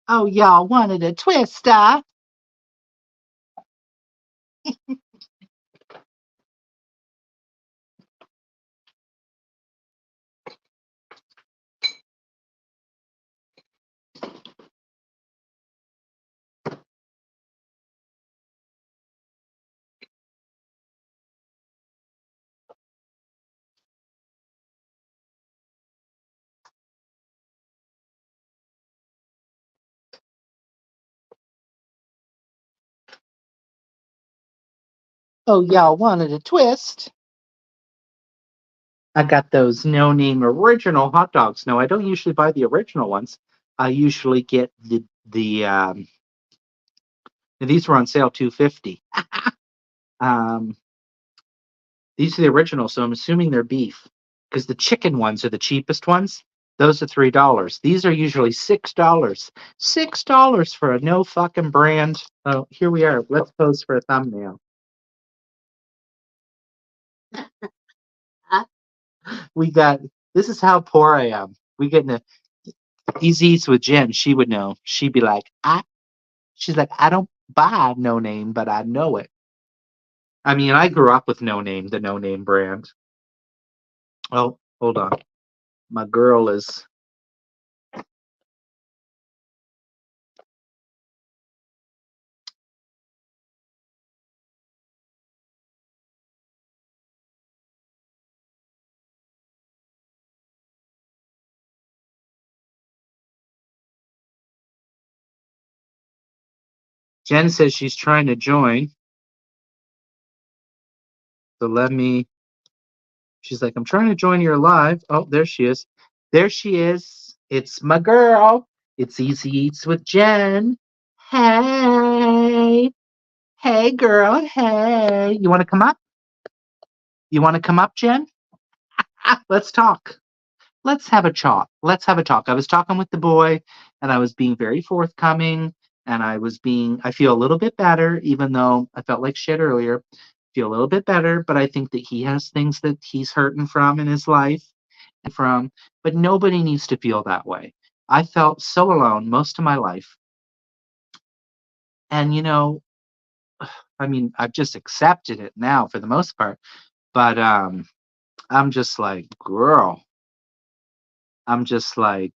Oh, y'all wanted a twist, huh? Oh, y'all wanted a twist. I got those no name original hot dogs. No, I don't usually buy the original ones. I usually get the these were on sale 250. Um these are the original, so I'm assuming they're beef. Because the chicken ones are the cheapest ones. Those are $3. These are usually $6. $6 for a no fucking brand. Oh, here we are. Let's pose for a thumbnail. We got this is how poor I am. We get into Easy Eats with Jen. She would know. She'd be like, she's like, I don't buy no name, but I know it. I mean, I grew up with no name, the no name brand. Oh, hold on. My girl is Jen says she's trying to join. So let me she's like, I'm trying to join your live. Oh, there she is. There she is. It's my girl. It's Easy Eats with Jen. Hey. Hey girl. Hey. You wanna come up? You wanna come up, Jen? Let's talk. Let's have a talk. Let's have a talk. I was talking with the boy and I was being very forthcoming and I feel a little bit better, even though I felt like shit earlier. Feel a little bit better, but I think that he has things that he's hurting from in his life but nobody needs to feel that way. I felt so alone most of my life. And I mean, I've just accepted it now for the most part, but I'm just like, girl, I'm just like,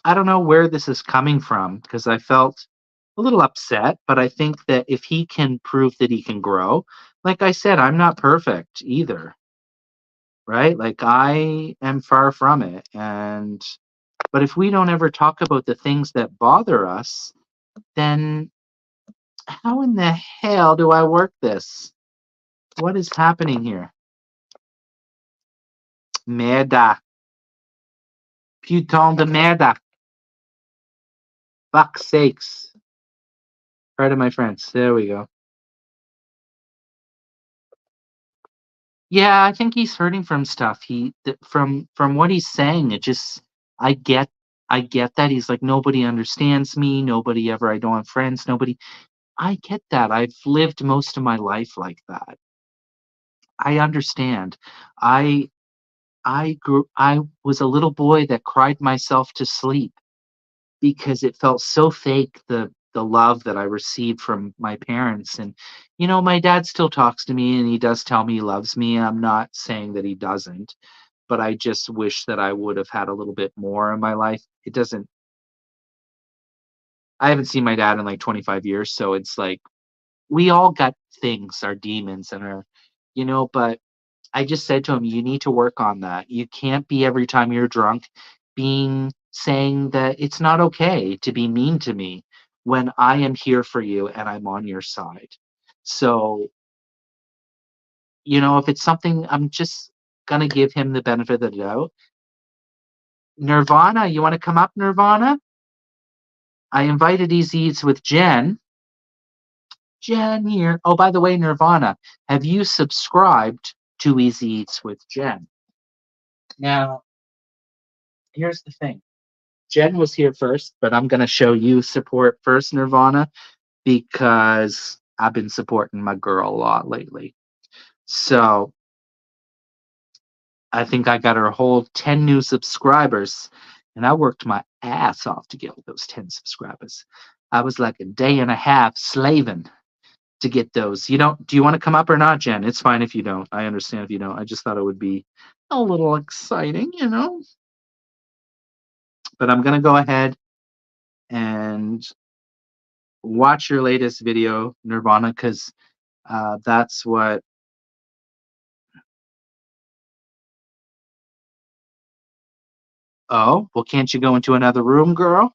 I don't know where this is coming from because I felt a little upset, but I think that if he can prove that he can grow, like I said, I'm not perfect either, right? Like I am far from it. But if we don't ever talk about the things that bother us, then how in the hell do I work this? What is happening here? Merda. Putain de merda. Fuck's sakes. Pardon my friends. There we go. Yeah, I think he's hurting from stuff. From what he's saying, it just I get I get that he's like nobody understands me, nobody ever I don't have friends, nobody I get that. I've lived most of my life like that. I understand. I I was a little boy that cried myself to sleep because it felt so fake the love that I received from my parents and my dad still talks to me and he does tell me he loves me. I'm not saying that he doesn't, but I just wish that I would have had a little bit more in my life. It doesn't I haven't seen my dad in like 25 years, so it's like we all got things, our demons and but I just said to him, you need to work on that. You can't be every time you're drunk saying that it's not okay to be mean to me when I am here for you and I'm on your side. So, if it's something I'm just gonna give him the benefit of the doubt. Nirvana, you want to come up, Nirvana? I invited Easy Eats with Jen. Jen here. Oh, by the way, Nirvana, have you subscribed to Easy Eats with Jen? Now, here's the thing. Jen was here first, but I'm going to show you support first, Nirvana, because I've been supporting my girl a lot lately. So I think I got her whole 10 new subscribers. And I worked my ass off to get those 10 subscribers. I was like a day and a half slaving to get those. Do you want to come up or not, Jen? It's fine if you don't. I understand if you don't. I just thought it would be a little exciting, you know? But I'm going to go ahead and watch your latest video, Nirvana, because that's what. Oh, well, can't you go into another room, girl?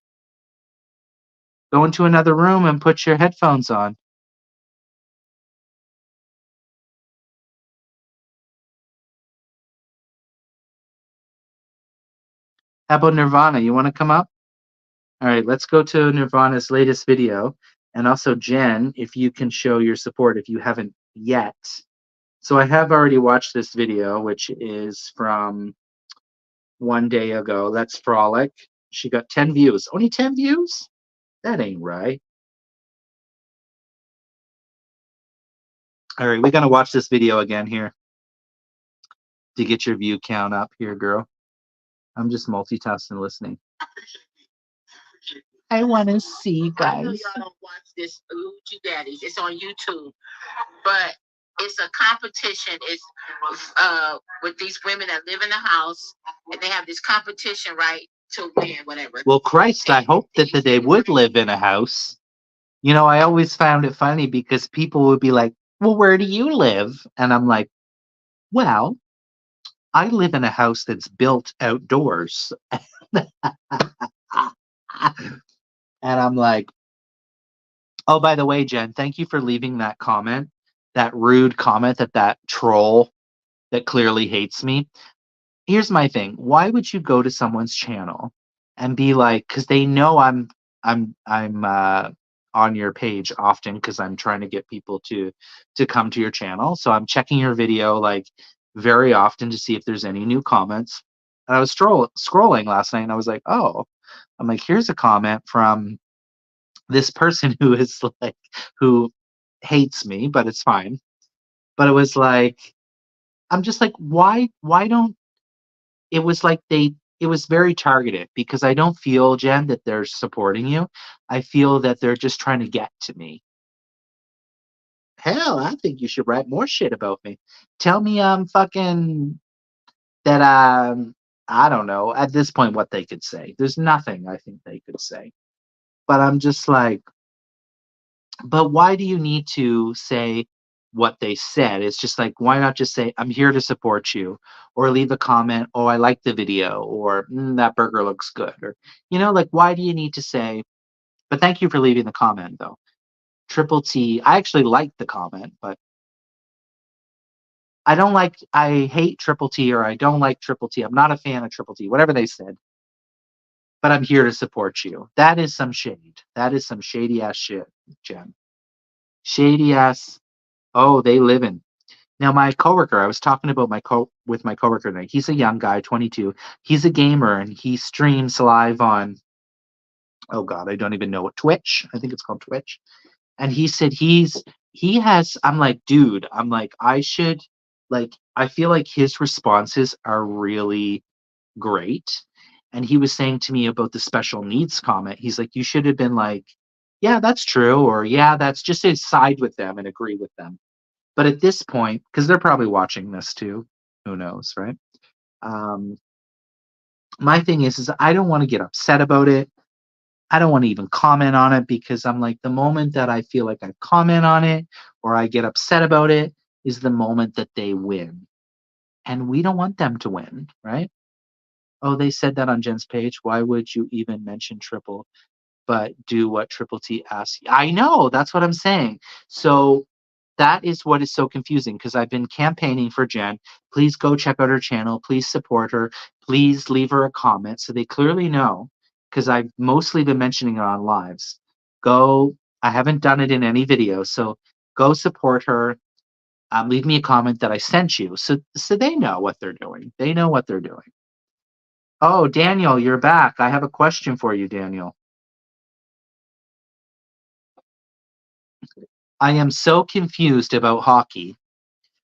Go into another room and put your headphones on. How about Nirvana? You want to come up? All right, let's go to Nirvana's latest video. And also, Jen, if you can show your support if you haven't yet. So I have already watched this video, which is from one day ago. Let's Frolic. She got 10 views. Only 10 views? That ain't right. All right, we're going to watch this video again here to get your view count up here, girl. I'm just multitasking listening. I want to see, guys. I know y'all don't watch this Hoochie Daddies. It's on YouTube. But it's a competition. It's with these women that live in the house, and they have this competition, right, to win whatever. Well, Christ, I hope that they would live in a house. You know, I always found it funny because people would be like, well, where do you live? And I'm like, well, I live in a house that's built outdoors. And I'm like, oh, by the way, Jen, thank you for leaving that comment, that rude comment that troll that clearly hates me. Here's my thing. Why would you go to someone's channel and be like, because they know I'm on your page often because I'm trying to get people to come to your channel. So I'm checking your video like very often to see if there's any new comments. And I was scrolling last night and I was like, oh, I'm like, here's a comment from this person who is like, who hates me, but it's fine. But it was like, I'm just like, why don't, it was like it was very targeted because I don't feel, Jen, that they're supporting you. I feel that they're just trying to get to me. Hell, I think you should write more shit about me. Tell me I'm fucking, that I don't know at this point what they could say. There's nothing I think they could say. But I'm just like, but why do you need to say what they said? It's just like, why not just say, I'm here to support you, or leave a comment, oh, I like the video, or that burger looks good, or, like, why do you need to say, but thank you for leaving the comment, though. Triple T, I actually liked the comment, but I hate Triple T, or I don't like Triple T. I'm not a fan of Triple T, whatever they said, but I'm here to support you. That is some shade. That is some shady ass shit, Jen. Shady ass. Oh, they live in. Now, my coworker, I was talking about with my coworker tonight. He's a young guy, 22. He's a gamer and he streams live on, oh God, I don't even know what, Twitch. I think it's called Twitch. And he said I'm like, dude, I'm like, I feel like his responses are really great. And he was saying to me about the special needs comment. He's like, you should have been like, yeah, that's true. Or yeah, that's just to side with them and agree with them. But at this point, because they're probably watching this too, who knows, right? My thing is I don't want to get upset about it. I don't want to even comment on it because I'm like, the moment that I feel like I comment on it or I get upset about it is the moment that they win. And we don't want them to win, right? Oh, they said that on Jen's page. Why would you even mention triple, but do what Triple T asks? I know, that's what I'm saying. So that is what is so confusing because I've been campaigning for Jen. Please go check out her channel. Please support her. Please leave her a comment. So they clearly know because I've mostly been mentioning it on lives. I haven't done it in any video. So go support her. Leave me a comment that I sent you. So they know what they're doing. They know what they're doing. Oh, Daniel, you're back. I have a question for you, Daniel. I am so confused about hockey.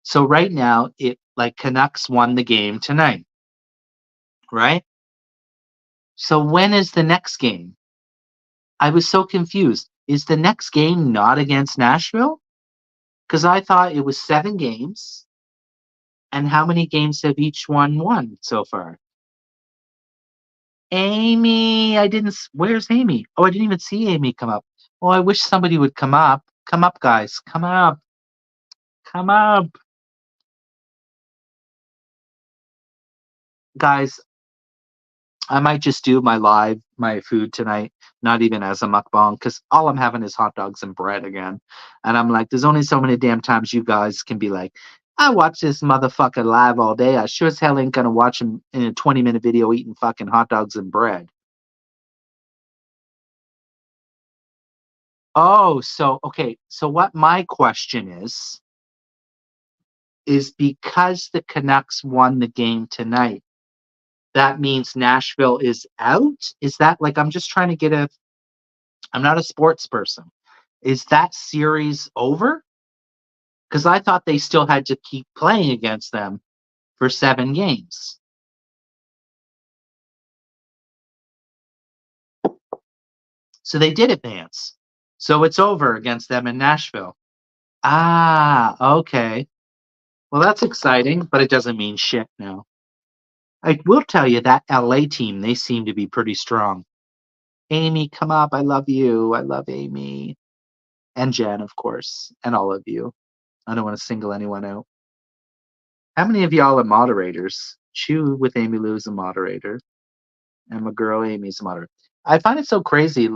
So right now, Canucks won the game tonight, right? So when is the next game? I was so confused. Is the next game not against Nashville? Because I thought it was 7 games. And how many games have each one won so far? Amy, I didn't. Where's Amy? Oh, I didn't even see Amy come up. Oh, I wish somebody would come up. Come up, guys. Come up. Come up. Guys, I might just do my food tonight, not even as a mukbang, because all I'm having is hot dogs and bread again. And I'm like, there's only so many damn times you guys can be like, I watch this motherfucker live all day. I sure as hell ain't gonna watch him in a 20-minute video eating fucking hot dogs and bread. Oh, so okay. So what my question is because the Canucks won the game tonight, that means Nashville is out? Is that like I'm just trying to get a I'm not a sports person. Is that series over? Because I thought they still had to keep playing against them for 7 games. So they did advance. So it's over against them in Nashville. Ah, okay. Well, that's exciting, but it doesn't mean shit now. I will tell you that LA team, they seem to be pretty strong. Amy, come up. I love you. I love Amy. And Jen, of course, and all of you. I don't want to single anyone out. How many of y'all are moderators? Chew with Amy Lou is a moderator, and my girl Amy's a moderator. I find it so crazy.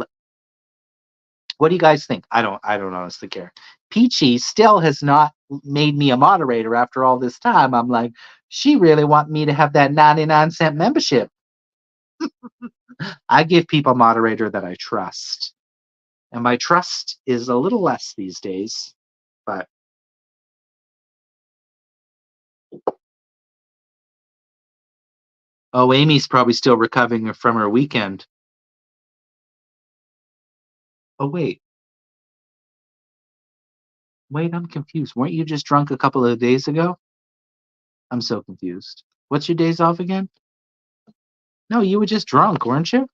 What do you guys think? I don't honestly care. Peachy still has not made me a moderator after all this time. I'm like, she really want me to have that 99-cent membership. I give people a moderator that I trust. And my trust is a little less these days, but oh, Amy's probably still recovering from her weekend. Oh, wait, I'm confused. Weren't you just drunk a couple of days ago? I'm so confused. What's your days off again? No, you were just drunk, weren't you?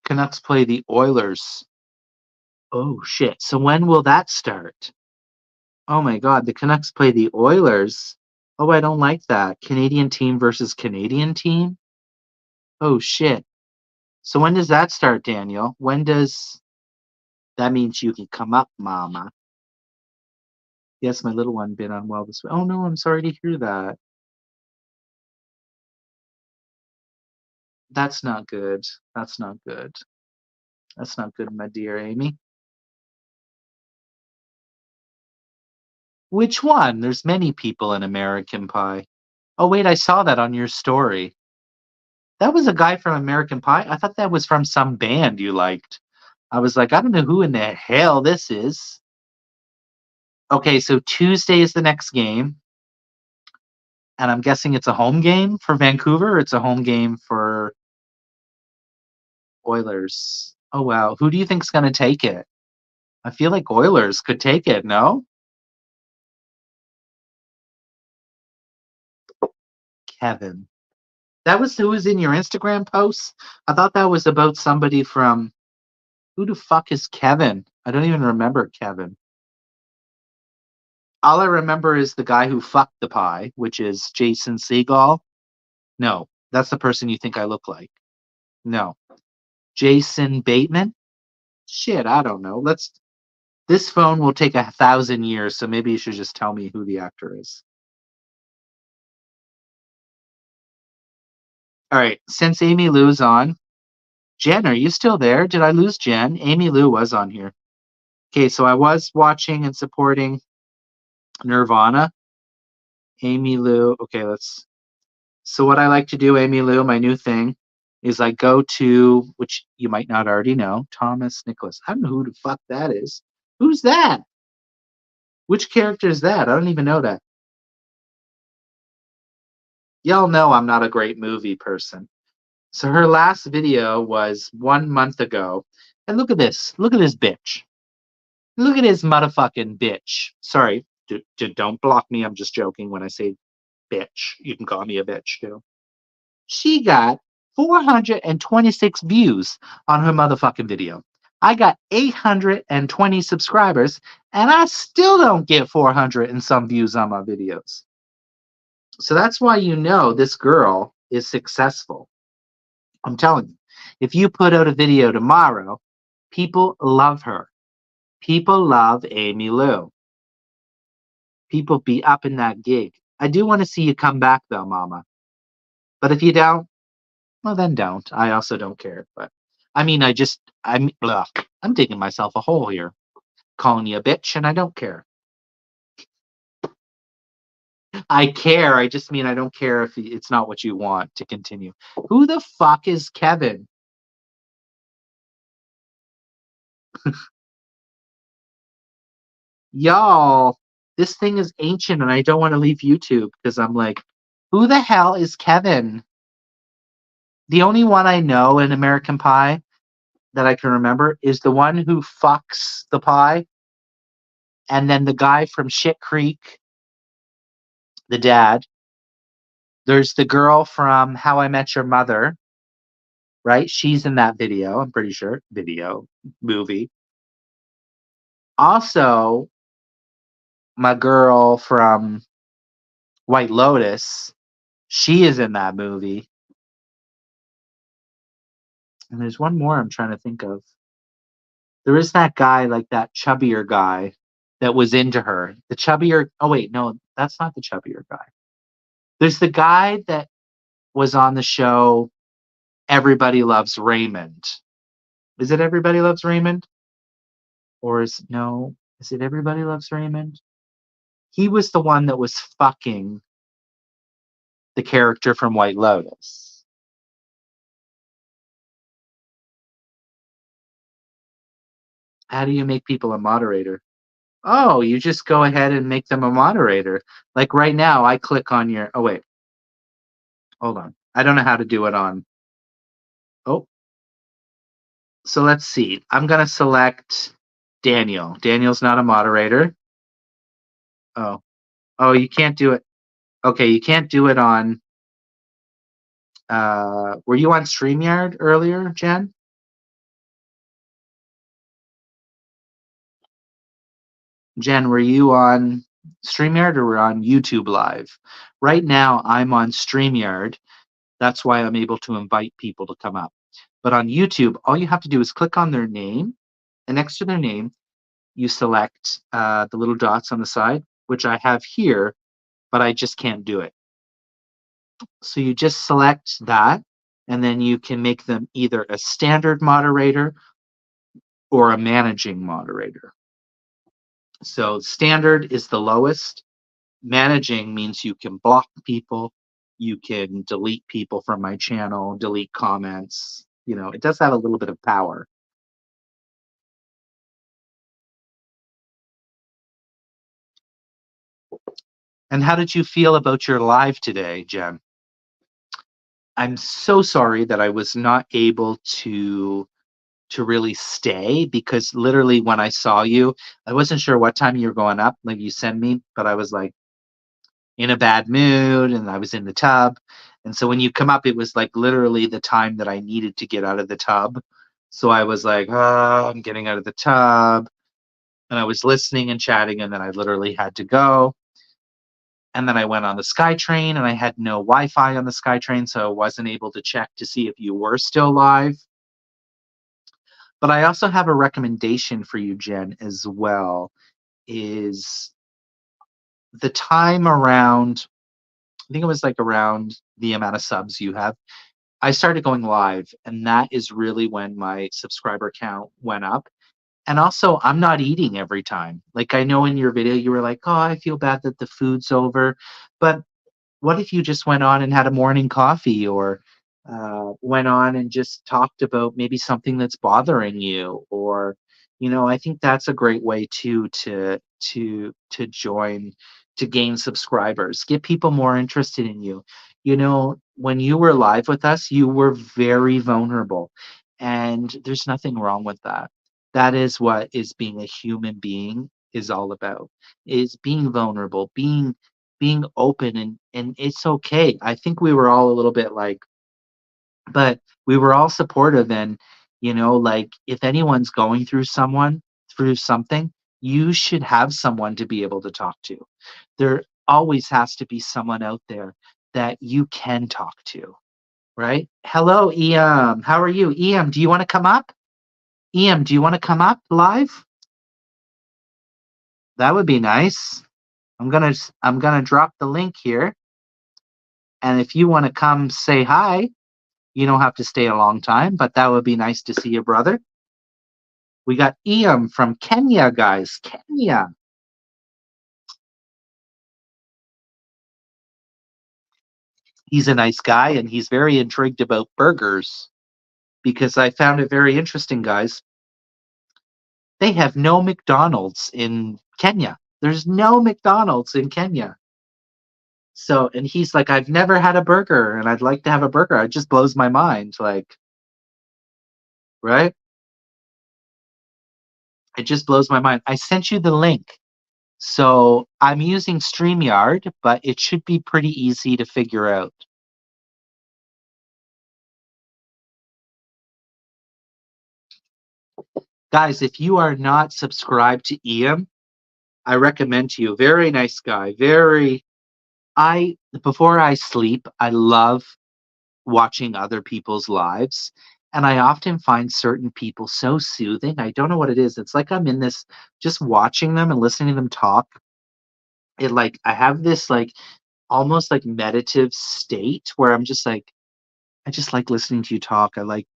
Canucks play the Oilers. Oh, shit. So when will that start? Oh my God, the Canucks play the Oilers. Oh, I don't like that. Canadian team versus Canadian team? Oh, shit. So when does that start, Daniel? When does that means you can come up, mama? Yes, my little one been unwell this week. Oh no, I'm sorry to hear that. That's not good. That's not good. That's not good, my dear Amy. Which one? There's many people in American Pie. Oh wait, I saw that on your story. That was a guy from American Pie? I thought that was from some band you liked. I was like, I don't know who in the hell this is. Okay, so Tuesday is the next game. And I'm guessing it's a home game for Vancouver, or it's a home game for Oilers. Oh wow. Who do you think's gonna take it? I feel like Oilers could take it, no? Kevin. That was who was in your Instagram post? I thought that was about somebody from who the fuck is Kevin? I don't even remember Kevin. All I remember is the guy who fucked the pie, which is Jason Segal. No, that's the person you think I look like. No. Jason Bateman? Shit, I don't know. This phone will take 1,000 years, so maybe you should just tell me who the actor is. All right, since Amy Lou's on, Jen, are you still there? Did I lose Jen? Amy Lou was on here. Okay, so I was watching and supporting Nirvana. Amy Lou. Okay, let's. So what I like to do, Amy Lou, my new thing, is I go to, which you might not already know, Thomas Nicholas. I don't know who the fuck that is. Who's that? Which character is that? I don't even know that. Y'all know I'm not a great movie person. So her last video was 1 month ago. And look at this. Look at this bitch. Look at this motherfucking bitch. Sorry, don't block me. I'm just joking when I say bitch. You can call me a bitch too. She got 426 views on her motherfucking video. I got 820 subscribers, and I still don't get 400 and some views on my videos. So that's why you know this girl is successful. I'm telling you, if you put out a video tomorrow, people love her. People love Amy Lou. People be up in that gig. I do want to see you come back though, mama. But if you don't, well then don't. I also don't care. But I mean, I'm digging myself a hole here, calling you a bitch, and I don't care. I care. I just mean I don't care if it's not what you want to continue. Who the fuck is Kevin? Y'all, this thing is ancient and I don't want to leave YouTube because I'm like, who the hell is Kevin? The only one I know in American Pie that I can remember is the one who fucks the pie, and then the guy from Shit Creek, the dad. There's the girl from How I Met Your Mother, right? She's in that video, I'm pretty sure. Video, movie. Also, my girl from White Lotus, she is in that movie. And there's one more I'm trying to think of. There is that guy, like that chubbier guy that was into her. The chubbier, oh wait, no, that's not the chubbier guy. There's the guy that was on the show Everybody Loves Raymond. Is it Everybody Loves Raymond? Or is it Everybody Loves Raymond? He was the one that was fucking the character from White Lotus. How do you make people a moderator? Oh, you just go ahead and make them a moderator. Like right now, I click on your. Oh, wait. Hold on. I don't know how to do it on. Oh, so let's see. I'm going to select Daniel. Daniel's not a moderator. Oh, you can't do it. Okay, you can't do it on. Were you on StreamYard earlier, Jen? Jen, were you on StreamYard or were on YouTube Live? Right now, I'm on StreamYard. That's why I'm able to invite people to come up. But on YouTube, all you have to do is click on their name, and next to their name, you select the little dots on the side, which I have here, but I just can't do it. So you just select that, and then you can make them either a standard moderator or a managing moderator. So standard is the lowest. Managing means you can block people, you can delete people from my channel, delete comments. You know, it does have a little bit of power. And how did you feel about your live today, Jen? I'm so sorry that I was not able to really stay because literally when I saw you, I wasn't sure what time you were going up, like you sent me, but I was like in a bad mood and I was in the tub. And so when you come up, it was like literally the time that I needed to get out of the tub. So I was like, oh, I'm getting out of the tub. And I was listening and chatting, and then I literally had to go. And then I went on the SkyTrain, and I had no Wi-Fi on the SkyTrain, so I wasn't able to check to see if you were still live. But I also have a recommendation for you, Jen, as well, is the time around, I think it was like around the amount of subs you have, I started going live, and that is really when my subscriber count went up. And also, I'm not eating every time. Like I know in your video, you were like, oh, I feel bad that the food's over. But what if you just went on and had a morning coffee or went on and just talked about maybe something that's bothering you? Or, you know, I think that's a great way too to join, to gain subscribers, get people more interested in you. You know, when you were live with us, you were very vulnerable, and there's nothing wrong with that. That is what is being a human being is all about, is being vulnerable, being open, and it's okay. I think we were all a little bit like, but we were all supportive, and like, if anyone's going through something, you should have someone to be able to talk to. There always has to be someone out there that you can talk to, right? Hello, em, how are you? Em, do you want to come up? Em, do you want to come up live? That would be nice. I'm gonna drop the link here, and if you want to come say hi, you don't have to stay a long time, but that would be nice to see your brother. We got Ian from Kenya, guys. Kenya. He's a nice guy, and he's very intrigued about burgers, because I found it very interesting, guys. They have no McDonald's in Kenya. There's no McDonald's in Kenya. So, and he's like, I've never had a burger, and I'd like to have a burger. It just blows my mind. Like, right? It just blows my mind. I sent you the link. So I'm using StreamYard, but it should be pretty easy to figure out. Guys, if you are not subscribed to Ian, I recommend to you. Very nice guy. Before I sleep, I love watching other people's lives. And I often find certain people so soothing. I don't know what it is. It's like I'm in this, just watching them and listening to them talk. I have this almost like meditative state where I'm just like, I just like listening to you talk. I like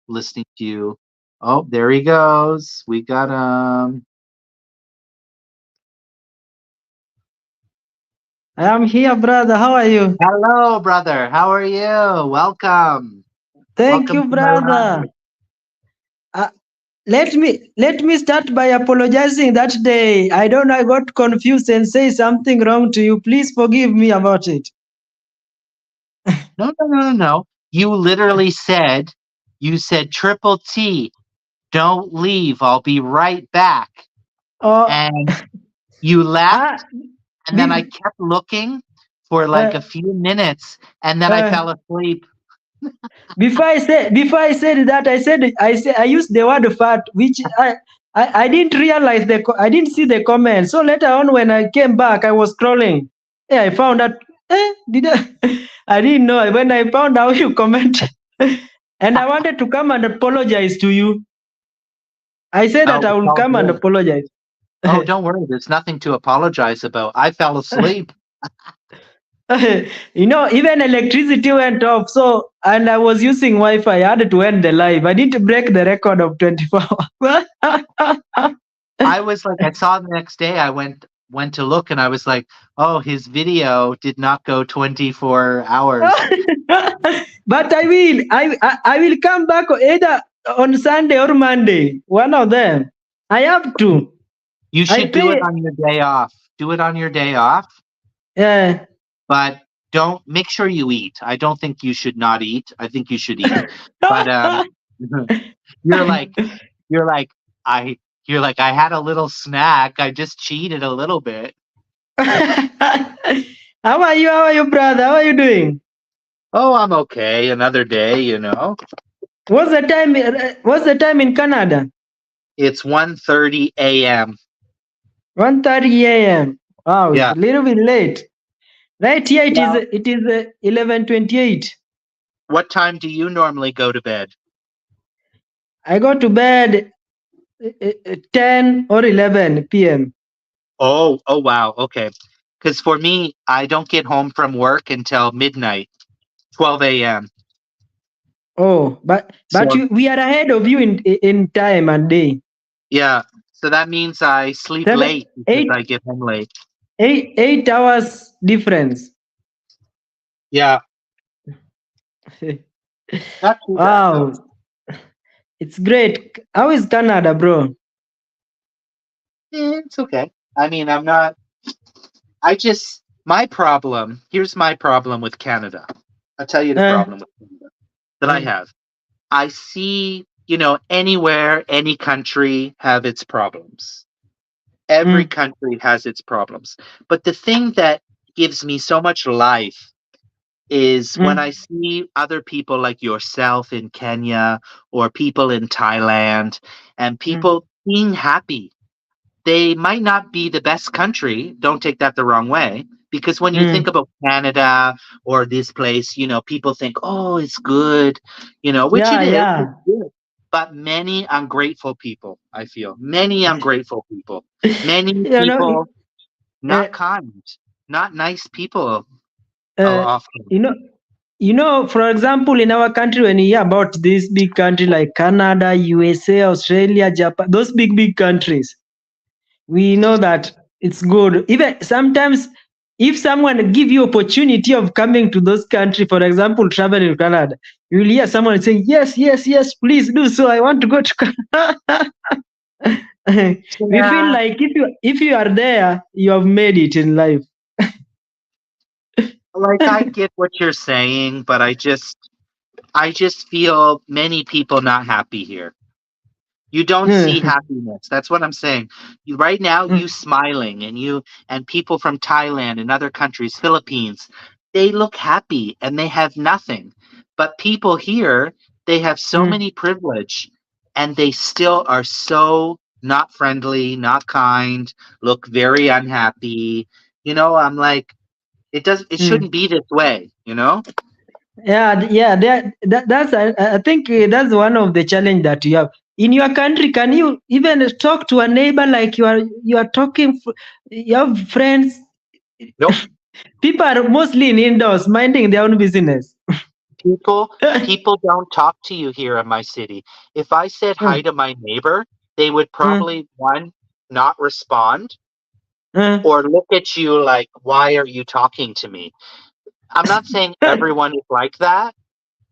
listening to you. Oh, there he goes. We got I am here, brother. How are you? Hello, brother. How are you? Welcome. Thank Welcome you, to my brother. live. Uh, let me start by apologizing that day. I don't know, I got confused and say something wrong to you. Please forgive me about it. No. You literally said, Triple T, don't leave. I'll be right back. Oh, And you left, ah, and then I be- kept looking for like uh, a few minutes, and then I uh, fell asleep. before I said that, I used the word fat, which I didn't realize I didn't see the comment. So later on, when I came back, I was scrolling. Yeah, I found that. Did I? I didn't know when I found out you commented, and I wanted to come and apologize to you. I said that Oh, I it's will all come and good. apologize. Oh, don't worry. There's nothing to apologize about. I fell asleep. Even electricity went off. So, and I was using Wi-Fi. I had to end the live. I didn't break the record of 24 hours. I was like, I saw the next day. I went to look, and I was like, oh, his video did not go 24 hours. But I will come back either on Sunday or Monday. One of them. I have to. You I should do it pay. on your day off. Do it on your day off, Yeah. but don't make sure you eat. I don't think you should not eat. I think you should eat. But you're like you're like I you're like, I had a little snack. I just cheated a little bit. How are you? How are you, brother? How are you doing? Oh, I'm okay. Another day. What's the time? What's the time in Canada? It's 1:30 a.m. 1:30 a.m. Wow, it's Yeah. a little bit late. Right here, it is. Well, It is 11:28. what time do you normally go to bed? I go to bed 10 or 11 p.m. Oh wow. Okay. Because for me, I don't get home from work until midnight, 12 a.m. Oh, but So we are ahead of you in time and day. yeah. So that means I sleep Seven, late because I eight, get home late. 8 hours difference. Yeah. Not too bad though. Wow, it's great. How is Canada, bro? It's okay. I mean, here's my problem with Canada. I'll tell you the Uh, problem with Canada that I uh, have. I see, anywhere, any country have its problems. Every mm, country has its problems. But the thing that gives me so much life is when I Mm, see other people like yourself in Kenya or people in Thailand and mm, people being happy. They might not be the best country, don't take that the wrong way, because when you think mm. about Canada or this place, people think, "Oh, it's good," which it Yeah, is. yeah. It's good. But many ungrateful people, I feel. Many ungrateful people. Many You know, people uh, not kind, not nice people uh, often. you know, for example, in our country, when you hear about this big country like Canada, USA, Australia, Japan, those big countries, we know that it's good. Even sometimes, if someone give you opportunity of coming to those country, for example, travel in Canada, you will hear someone saying, "Yes, yes, yes, please do so. I want to go to Canada." We feel Yeah, like if you are there, you have made it in life. like I get what you're saying, but I just feel many people not happy here. You don't see Mm, happiness. That's what I'm saying. Right now, you mm, smiling and people from Thailand and other countries, Philippines, they look happy and they have nothing. But people here, they have so mm, many privilege and they still are so not friendly, not kind, look very unhappy. I'm like, it mm. shouldn't be this way? Yeah, yeah. That's I think that's one of the challenge that you have in your country. Can you even talk to a neighbor like you are talking? You have friends. Nope. People are mostly in indoors, minding their own business. People don't talk to you here in my city. If I said hi Mm, to my neighbor, they would mm, probably one not respond mm. or look at you like, why are you talking to me? I'm not saying everyone is like that,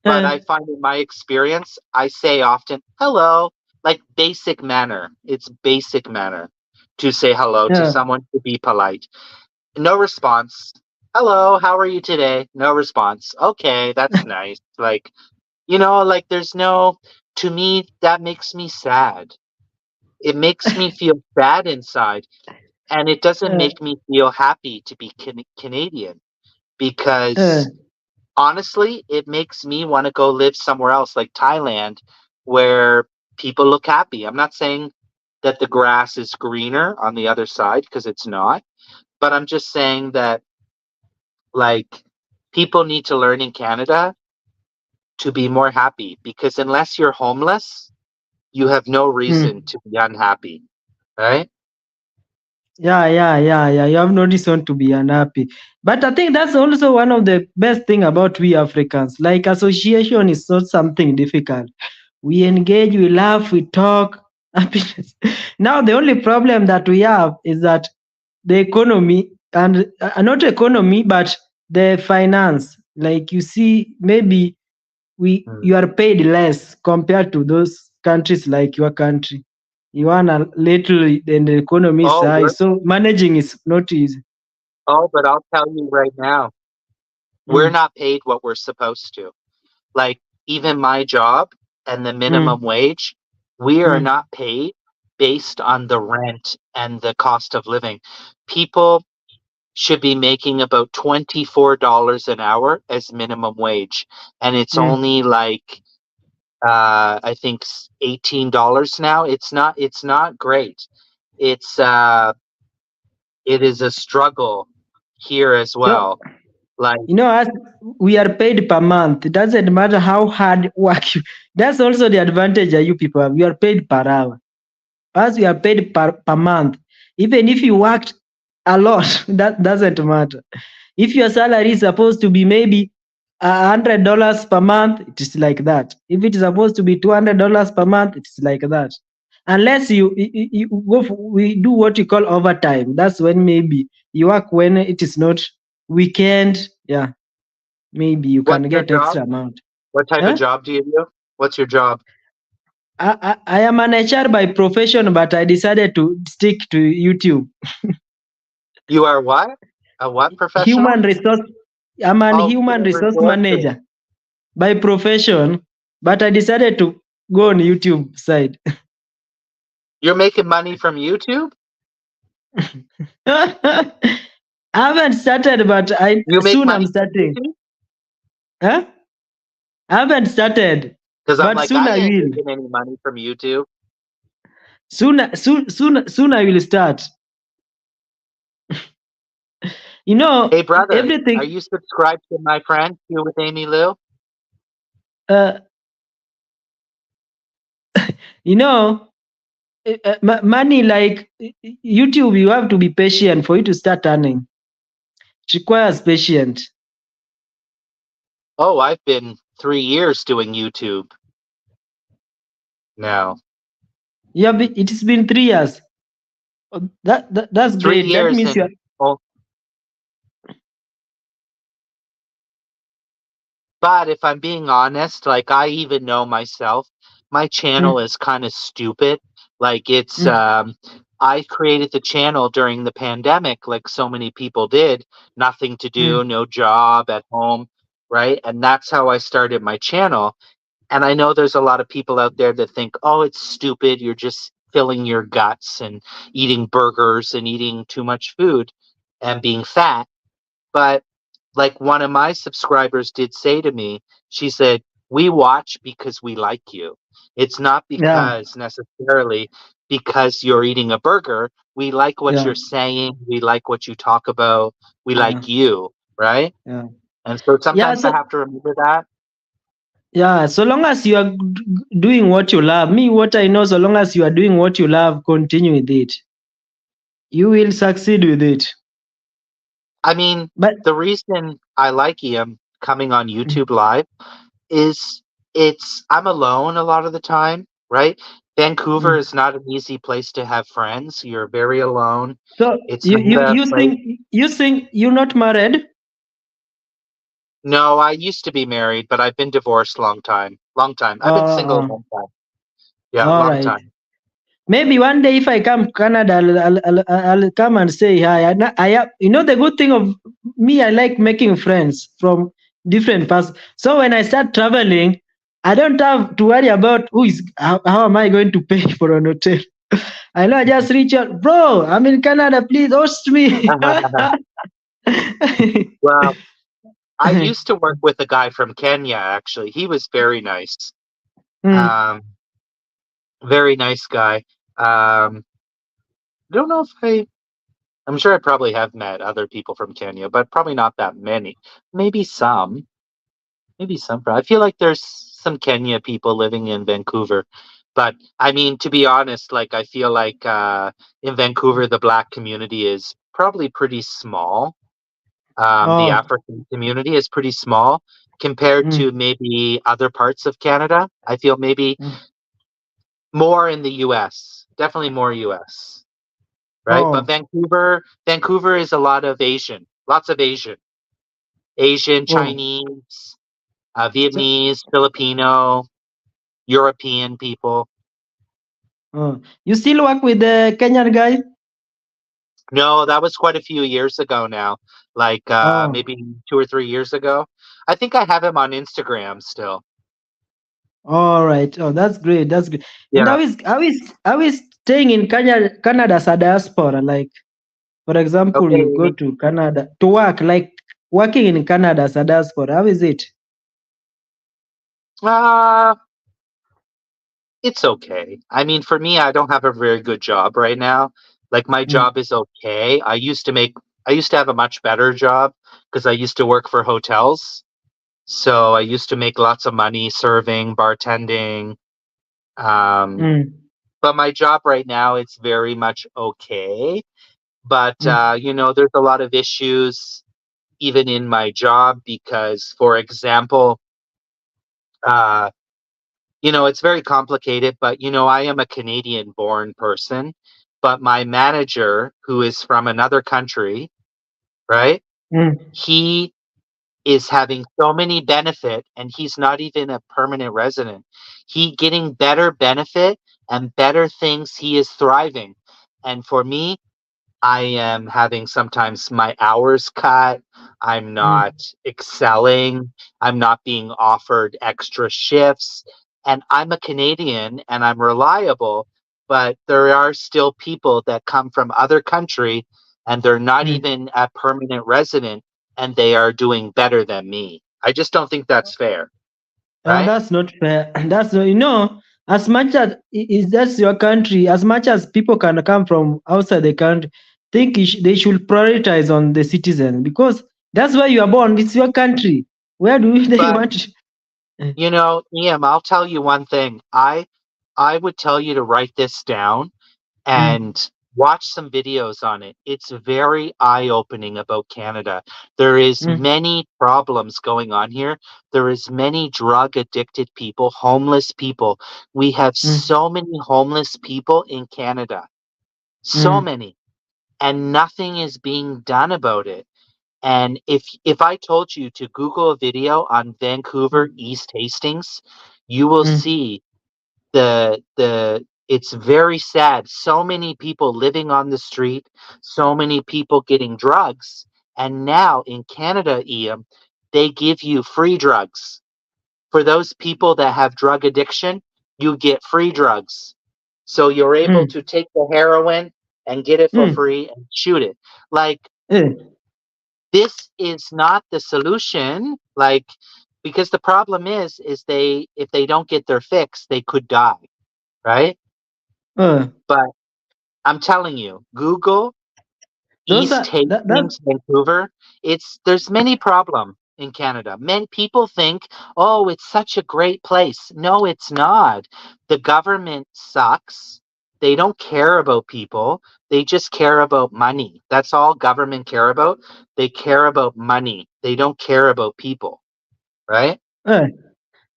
but I Mm, find in my experience, I say often hello, like basic manner. It's basic manner to say hello to yeah. someone, to be polite. No response. Hello, how are you today? No response. Okay, that's nice. Like there's no, to me, that makes me sad. It makes me feel sad inside. And it doesn't Uh, make me feel happy to be Canadian uh, because honestly, it makes me want to go live somewhere else like Thailand where people look happy. I'm not saying that the grass is greener on the other side because it's not, but I'm just saying that like people need to learn in Canada to be more happy because unless you're homeless, you have no reason mm. to be unhappy, right? Yeah, yeah, yeah, yeah. You have no reason to be unhappy. But I think that's also one of the best thing about we Africans. Like association is not something difficult. We engage, we laugh, we talk. Happiness. Now the only problem that we have is that the economy and not economy, but the finance. Like you see, maybe Mm. you are paid less compared to those countries like your country. You earn a little, then the economy is Oh, high, so managing is not easy. but I'll tell you right now, we're Mm, not paid what we're supposed to. Like even my job and the minimum mm, wage, we are mm, not paid based on the rent and the cost of living. People should be making about $24 an hour as minimum wage, and it's mm. only like I think $18 now. It's not great. It's it is a struggle here as So well. Like, as we are paid per month. It doesn't matter how hard work you. That's also the advantage that you people have. You are paid per hour. As we are paid per month. Even if you worked a lot, that doesn't matter. If your salary is supposed to be maybe $100 per month, it is like that. If it is supposed to be $200 per month, it's like that. Unless you go we do what you call overtime. That's when maybe you work when it is not weekend. Yeah, maybe you can what's your get job? extra amount. What type of Huh? job do you do? What's your job? I am an HR by profession, but I decided to stick to YouTube. You are what? A what professional? Human resource. I'm an Oh, human human resource resources. manager by profession, but I decided to go on YouTube side. You're making money from YouTube? I haven't started, but You make soon I'm money from starting. YouTube? Huh? I haven't started, Because I'm but like, soon I I ain't will. making any money from YouTube. Soon I will start. You Hey, know, brother, are everything. you subscribed to my friend here with Amy Lou? Uh, you know, money like YouTube. You have to be patient for you to start earning. It requires patience. Oh, I've been 3 years doing YouTube now. It's been 3 years. That's Three great. That years means you're. and oh, but if I'm being honest, like I even know myself, my channel Mm, is kind of stupid. Like it's mm, I created the channel during the pandemic like so many people did, nothing to do, mm, no job at home, right? And that's how I started my channel. And I know there's a lot of people out there that think, "Oh, it's stupid. You're just filling your guts and eating burgers and eating too much food and being fat." But like one of my subscribers did say to me, she said, "We watch because we like you. It's not yeah, because necessarily because you're eating a burger. We like what yeah, you're saying. We like what you talk about. We yeah, like you." Right. yeah. And so Yeah. sometimes I So have to remember that. yeah, so long as you are doing what you love, me, what I know, so long as you are doing what you love, continue with it. You will succeed with it. I mean, But the reason I like Ian coming on mm, YouTube Live is I'm alone a lot of the time, right? Vancouver mm. is not an easy place to have friends. You're very alone. So It's you not you a you place. think you think you're not married? No, I used to be married, but I've been divorced long time. Long time. I've been single a Uh, long time. Yeah, all long right. time. Maybe one day if I come to Canada, I'll come and say hi. The good thing of me, I like making friends from different parts. So when I start traveling, I don't have to worry about how am I going to pay for an hotel. I know I just reach out, bro. I'm in Canada. Please host me. Well, I used to work with a guy from Kenya, actually. He was very nice. Mm, Um, very nice guy. Don't know if I'm sure I probably have met other people from Kenya, but probably not that many. Maybe some. Maybe some. I feel like there's some Kenya people living in Vancouver. But I mean, to be honest, like I feel like in Vancouver the black community is probably pretty small. The oh, African community is pretty small compared mm, to maybe other parts of Canada. I feel maybe mm, more in the US. Definitely more US. Right? But oh, Vancouver is a lot of Asian, lots of Asian, oh. Chinese, So, Vietnamese, Filipino, European people. you still work with the Kenyan guy? No, that was quite a few years ago now, like Oh. maybe 2 or 3 years ago. I think I have him on Instagram still. All right. Oh, that's great. That's great. And Yeah. how is staying in Canada as a diaspora? Like, for example, you go Okay. to Canada to work, like working in Canada as a diaspora. How is it? Uh, it's okay. I mean, for me, I don't have a very good job right now. Like my Mm. job is okay. I used to have a much better job because I used to work for hotels. So I used to make lots of money serving, bartending. Um, Mm. but my job right now, it's very much okay. But Mm. there's a lot of issues even in my job because, for example, uh, it's very complicated. But I am a Canadian-born person, but my manager, who is from another country, right? Mm. He is having so many benefit and he's not even a permanent resident. He getting better benefit and better things, he is thriving. And for me, I am having sometimes my hours cut. I'm not Mm. excelling. I'm not being offered extra shifts. And I'm a Canadian and I'm reliable, but there are still people that come from other country and they're not mm. even a permanent resident, and they are doing better than me. I just don't think that's fair, right? That's not fair. That's as much as is that's your country, as much as people can come from outside the country, think they should prioritize on the citizen because that's where you are born. It's your country. Where do they But want? you know, Ian, I'll tell you one thing. I would tell you to write this down Mm, and watch some videos on it. It's very eye-opening about Canada. There is mm, many problems going on here. There is many drug addicted people, homeless people. We have mm, so many homeless people in Canada. So mm, many. And nothing is being done about it. And if I told you to Google a video on Vancouver mm, East Hastings, you will mm, see the it's very sad. So many people living on the street, so many people getting drugs, and now in Canada, Ian, they give you free drugs. For those people that have drug addiction, you get free drugs. So you're able mm, to take the heroin and get it for mm. free and shoot it. Like Eh, this is not the solution. Like because the problem is they if they don't get their fix, they could die, right? uh, But I'm telling you, Google those East are that. Hastings, Vancouver. There's many problem in Canada. Many people think, oh, it's such a great place. No, it's not. The government sucks. They don't care about people. They just care about money. That's all government care about. They care about money. They don't care about people, right? Uh,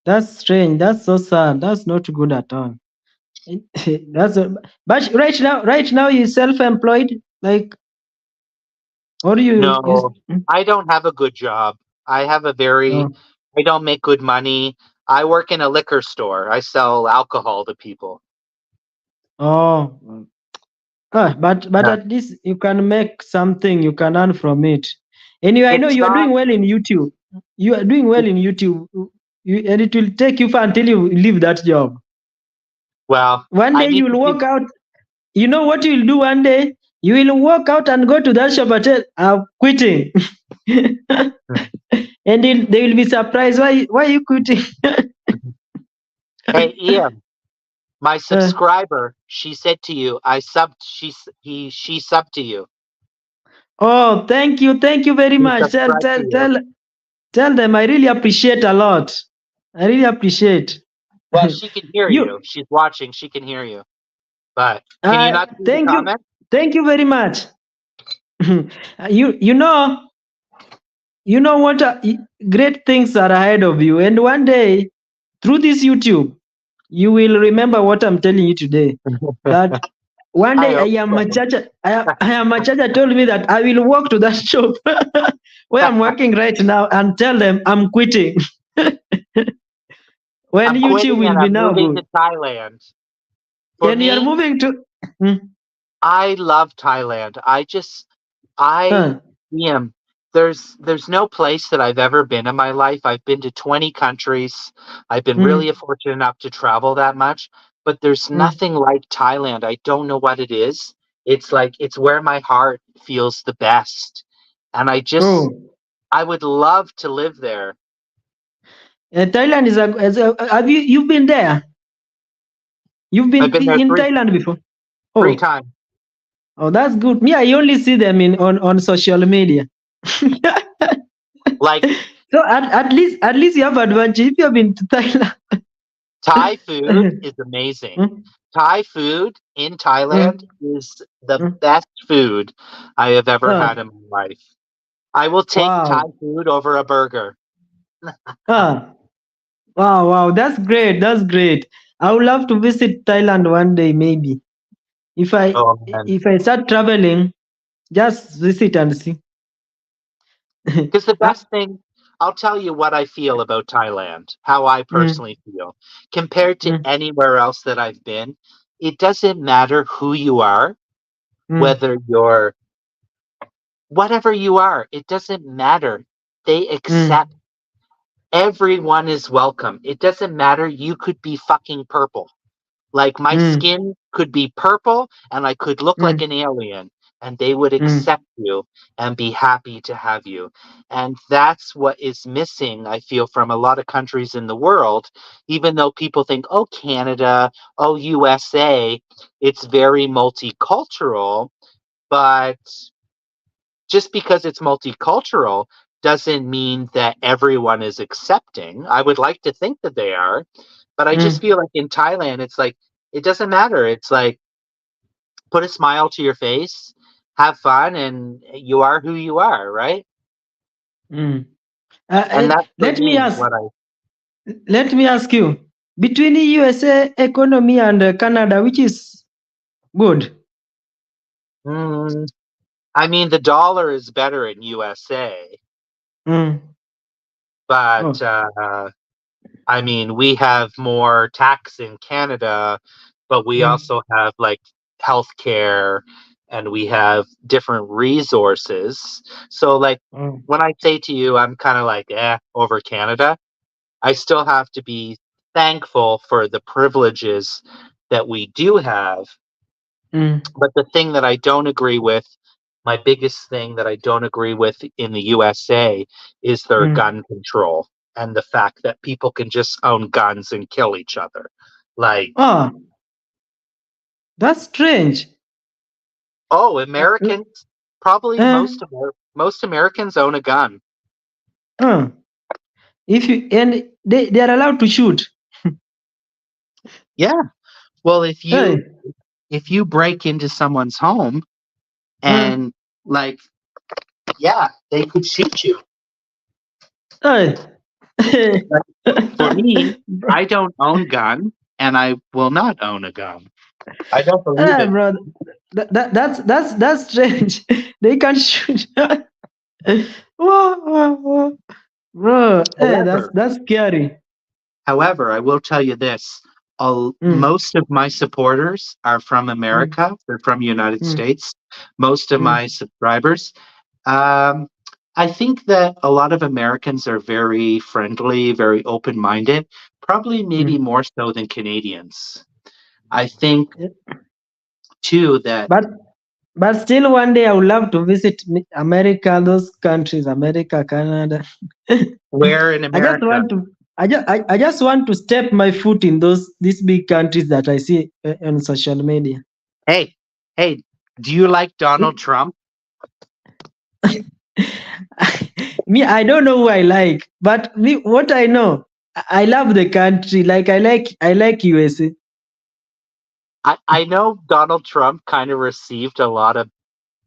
that's strange. That's so sad. That's not good at all. That's but right now you're self-employed, like, or you. No, I don't have a good job. I have a very, Oh, I don't make good money. I work in a liquor store. I sell alcohol to people. oh, but Yeah. at least you can make something. You can earn from it. Anyway, I know It's you are not, doing well in YouTube. You are doing well in YouTube. And it will take you far until you leave that job. well, One I day need you to will keep, walk out. You know what you will do one day? You will walk out and go to that shop and tell, I'm quitting. And then they will be surprised. Why are you quitting? hey, Ian, my Uh, subscriber, she said to you, I subbed, she subbed to you. oh, thank you very She much. subscribed to you. Tell them I really appreciate a lot. I really appreciate. Well, she can hear You, you. She's watching. She can hear you. But can you uh, not see the comment? thank you very much. You know, what great things are ahead of you, and one day through this YouTube, you will remember what I'm telling you today. That one I day hope so. I am a charger told me that I will walk to that shop where I'm working right now and tell them I'm quitting. When I'm YouTube quitting will and be I'm now moving good. to Thailand. For And you are me, moving to. Hmm, I love Thailand. I huh, am there's no place that I've ever been in my life. I've been to 20 countries. I've been hmm, really fortunate enough to travel that much, but there's hmm. nothing like Thailand. I don't know what it is. It's like it's where my heart feels the best. And Oh, I would love to live there Thailand have you've been there? You've I've been been there in Thailand before? three Oh, times. oh, that's good. Me, I only see them on social media. Like So at least you have advantage if you have been to Thailand. Thai food is amazing. Hmm, Thai food in Thailand hmm, is the hmm. best food I have ever had Ah, in my life. I will take Thai wow. food over a burger. Ah, wow. That's great. That's great. I would love to visit Thailand one day, maybe. Oh man. If I start traveling, just visit and see. Because the Ah, best thing, I'll tell you what I feel about Thailand, how I mm, personally feel. Compared to mm, anywhere else that I've been, it doesn't matter who you are, mm, whether you're whatever you are, it doesn't matter. They mm, accept everyone is welcome. It doesn't matter. You could be fucking purple. Like my mm, skin could be purple and I could look like mm, an alien. and they would Mm, accept you and be happy to have you. And that's what is missing, I feel, from a lot of countries in the world, even though people think, oh, Canada, oh, USA, it's very multicultural, but just because it's multicultural doesn't mean that everyone is accepting. I would like to think that they are, but I just mm, feel like in Thailand, it's like, it doesn't matter. It's like, put a smile to your face, have fun, and you are who you are, right? mm. And that's for Let me me ask. what I. Let me ask you. Between the USA economy and Canada, which is good? Mm, I mean, the dollar is better in USA, Mm. but Oh. I mean, we have more tax in Canada, but we Mm, also have like healthcare and we have different resources. So, like, mm, when I say to you, I'm kind of like, over Canada, I still have to be thankful for the privileges that we do have. mm, But the thing that I don't agree with, my biggest thing that I don't agree with in the USA is their mm. gun control and the fact that people can just own guns and kill each other. Like, Ah, that's strange. oh, Uh, Americans, probably uh, most Americans own a gun. uh. If you and they are allowed to shoot. Yeah. Well, Hey, if you break into someone's home uh, and like, yeah, they could shoot you. hey. But for me, I don't own gun and I will not own a gun. I don't believe it. Brother, that's strange. They can shoot. Whoa, whoa, whoa. Bro, hey, However, that's scary. however, I will tell you this. Mm, Most of my supporters are from mm, America. They're from United mm, States. Most of mm, my subscribers. Um, I think that a lot of Americans are very friendly, very open-minded, probably maybe mm. more so than Canadians. I think Yeah. too that But still, one day I would love to visit America, those countries, America, Canada. where in I just America, want to. I just want to step my foot in these big countries that I see on social media. hey, hey, do you like Donald Trump? Me, I don't know who I like, but me, what I know, I love the country. Like I like USA. I know Donald Trump kind of received a lot of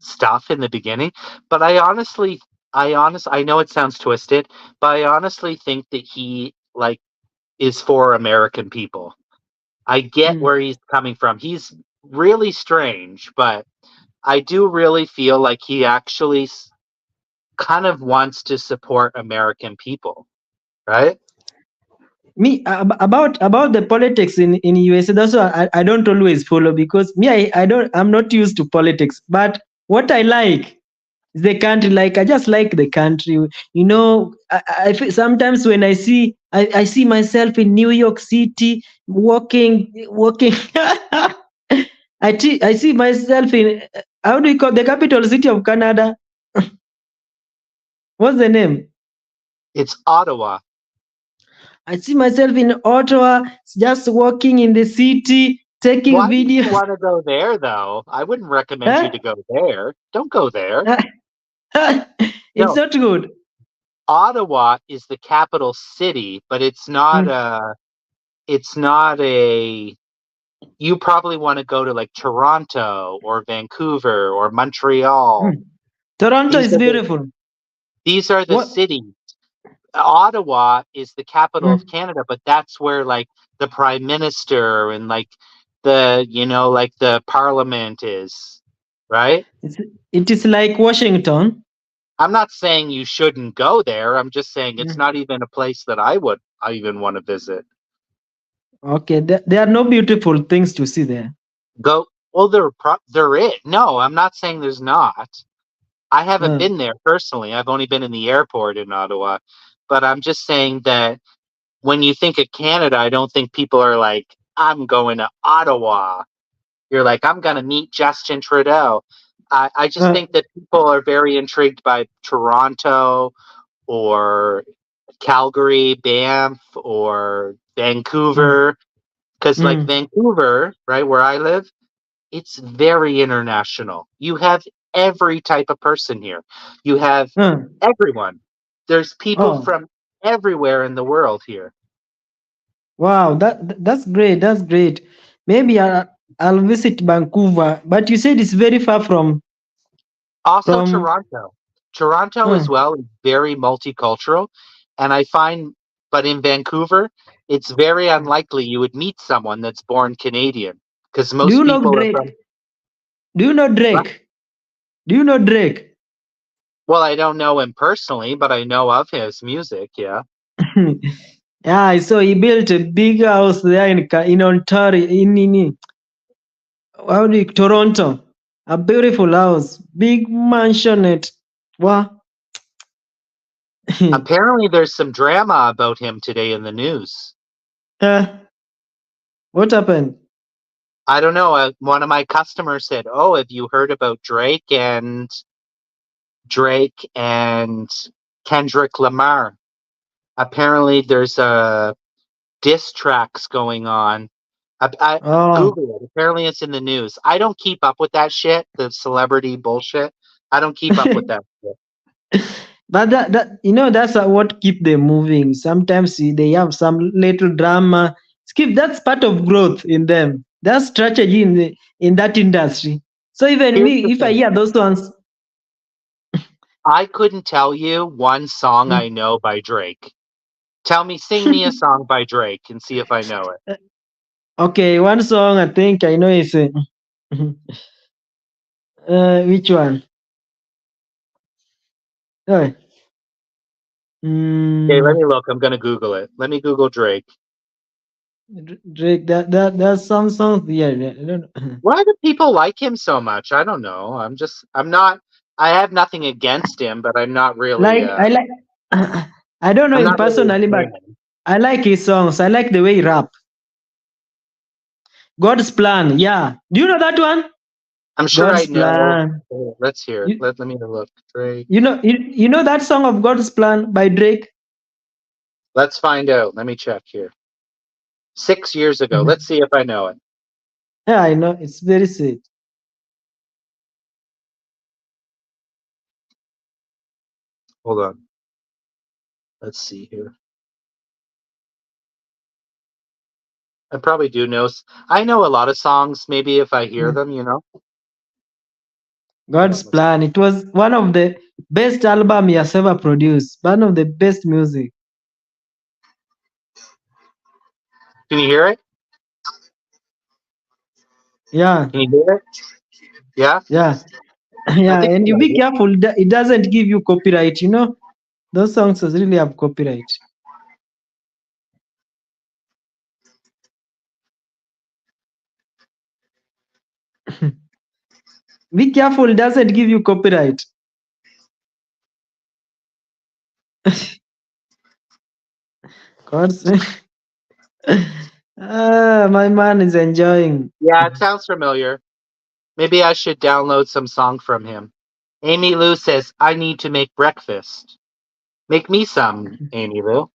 stuff in the beginning, but I know it sounds twisted, but I honestly think that he like is for American people. I get Mm. where he's coming from. He's really strange, but I do really feel like he actually kind of wants to support American people, right? Me about the politics in USA. That's why I don't always follow because me I don't I'm not used to politics. But what I like is the country. Like I just like the country. You know, I feel sometimes when I see myself in New York City walking. I see myself in how do you call the capital city of Canada? What's the name? It's Ottawa. I see myself in Ottawa, just walking in the city, taking Why do you videos. want to go there though? I wouldn't recommend you to go there. Don't go there. It's No, not good. Ottawa is the capital city, but Mm, it's not a you probably want to go to like Toronto or Vancouver or Montreal. mm. Toronto These is are the beautiful. these are the What? cities. Ottawa is the capital of Mm. Canada, but that's where like the prime minister and like the like the parliament is, right? It's, it is like Washington. I'm not saying you shouldn't go there. I'm just saying it's Mm. not even a place that I even want to visit. Okay, there are no beautiful things to see there. Go. Well, there is. No, I'm not saying there's not. I haven't Uh, been there personally. I've only been in the airport in Ottawa, but I'm just saying that when you think of Canada, I don't think people are like, I'm going to Ottawa. You're like, I'm going to meet Justin Trudeau. I just Uh, think that people are very intrigued by Toronto or Calgary, Banff, or mm, Vancouver. Because, like mm, Vancouver, right, where I live, it's very international. You have every type of person here. You have uh. everyone. There's people Oh, from everywhere in the world here. wow, that's great. That's great. Maybe I'll visit Vancouver, but you said it's very far Also, from. Toronto. Toronto Uh, as well is very multicultural. And I find, but in Vancouver, it's very unlikely you would meet someone that's born Canadian because do most you know people are from, Drake? Do you know what? Drake? Do you know Drake? Well, I don't know him personally, but I know of his music. Yeah. Yeah, so he built a big house there in Ontario, in how do you, Toronto. A beautiful house, big mansionette. Wow. Apparently, there's some drama about him today in the news. uh, what happened? I don't know. One of my customers said, "Oh, have you heard about Drake and Kendrick Lamar?" Apparently, there's a diss tracks going on. I Oh, Google it. Apparently, it's in the news. I don't keep up with that shit, the celebrity bullshit. I don't keep up with that shit. but that that's what keep them moving. Sometimes they have some little drama. Skip, that's part of growth in them. That's strategy in that industry. So even Here's the me, if I thing. hear those ones, I couldn't tell you one song mm, I know by Drake. Sing me a song by Drake and see if I know it. okay, one song I think I know is which one? Oh, Okay, let mm, me look. I'm gonna Google it. Let me Google Drake. Drake. That some songs. Yeah, I don't know. Why do people like him so much? I don't know. I'm not, I have nothing against him, but Like I like. I don't know I'm him not really personally, a but fan. I like his songs. I like the way he rap. God's plan. Yeah. Do you know that one? I'm sure I God's know. plan. Let's hear it. You Let me look. Drake. you know that song of God's plan by Drake? Let's find out. Let me check here. 6 years ago. Mhm. Let's see if I know it. Yeah, I know. It's very sweet. Hold on. Let's see here. I probably do know. I know a lot of songs. Maybe if I hear Mm. them. Hold God's on. Let's, plan. It was one of the best album he has ever produced. One of the best music. can you hear it? Yeah, Can you hear it? Yeah. yeah, I yeah. think I And you like be it. careful. It doesn't give you copyright. Those songs really have copyright. Be careful. It doesn't give you copyright. God's. My man is enjoying. Yeah, it sounds familiar. Maybe I should download some song from him. Amy Lou says, I need to make breakfast. Make me some, Amy Lou.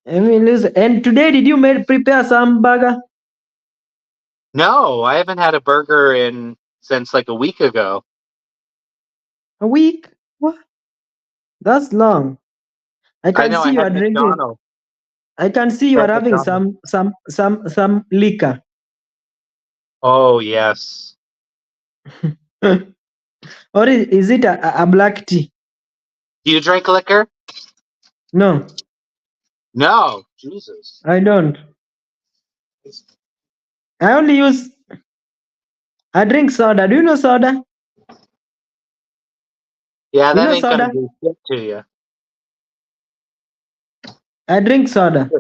I mean, listen. And today, did you prepare some burger? No, I haven't had a burger in since like a week ago. A week? What? That's long. I I can know see I you had are drinking. McDonald's. I can see you I are had having McDonald's. some liquor. Oh, yes. Or is it a black tea? Do you drink liquor? No, No. Jesus. I don't. I only use. I drink soda. Do you know soda? Yeah, You that know ain't gonna soda? do shit to you. I drink soda.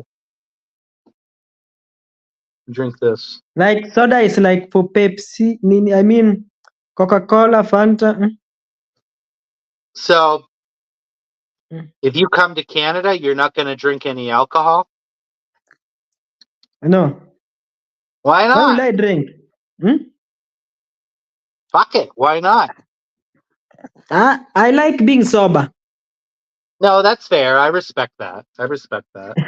Drink this. Like soda is like for Pepsi. I mean, Coca-Cola, Fanta. So, Mm. if you come to Canada, you're not gonna drink any alcohol? No. Why Why will not? I drink? Hmm? Fuck it. Why not? I like being sober. No, that's fair. I respect that. I respect that.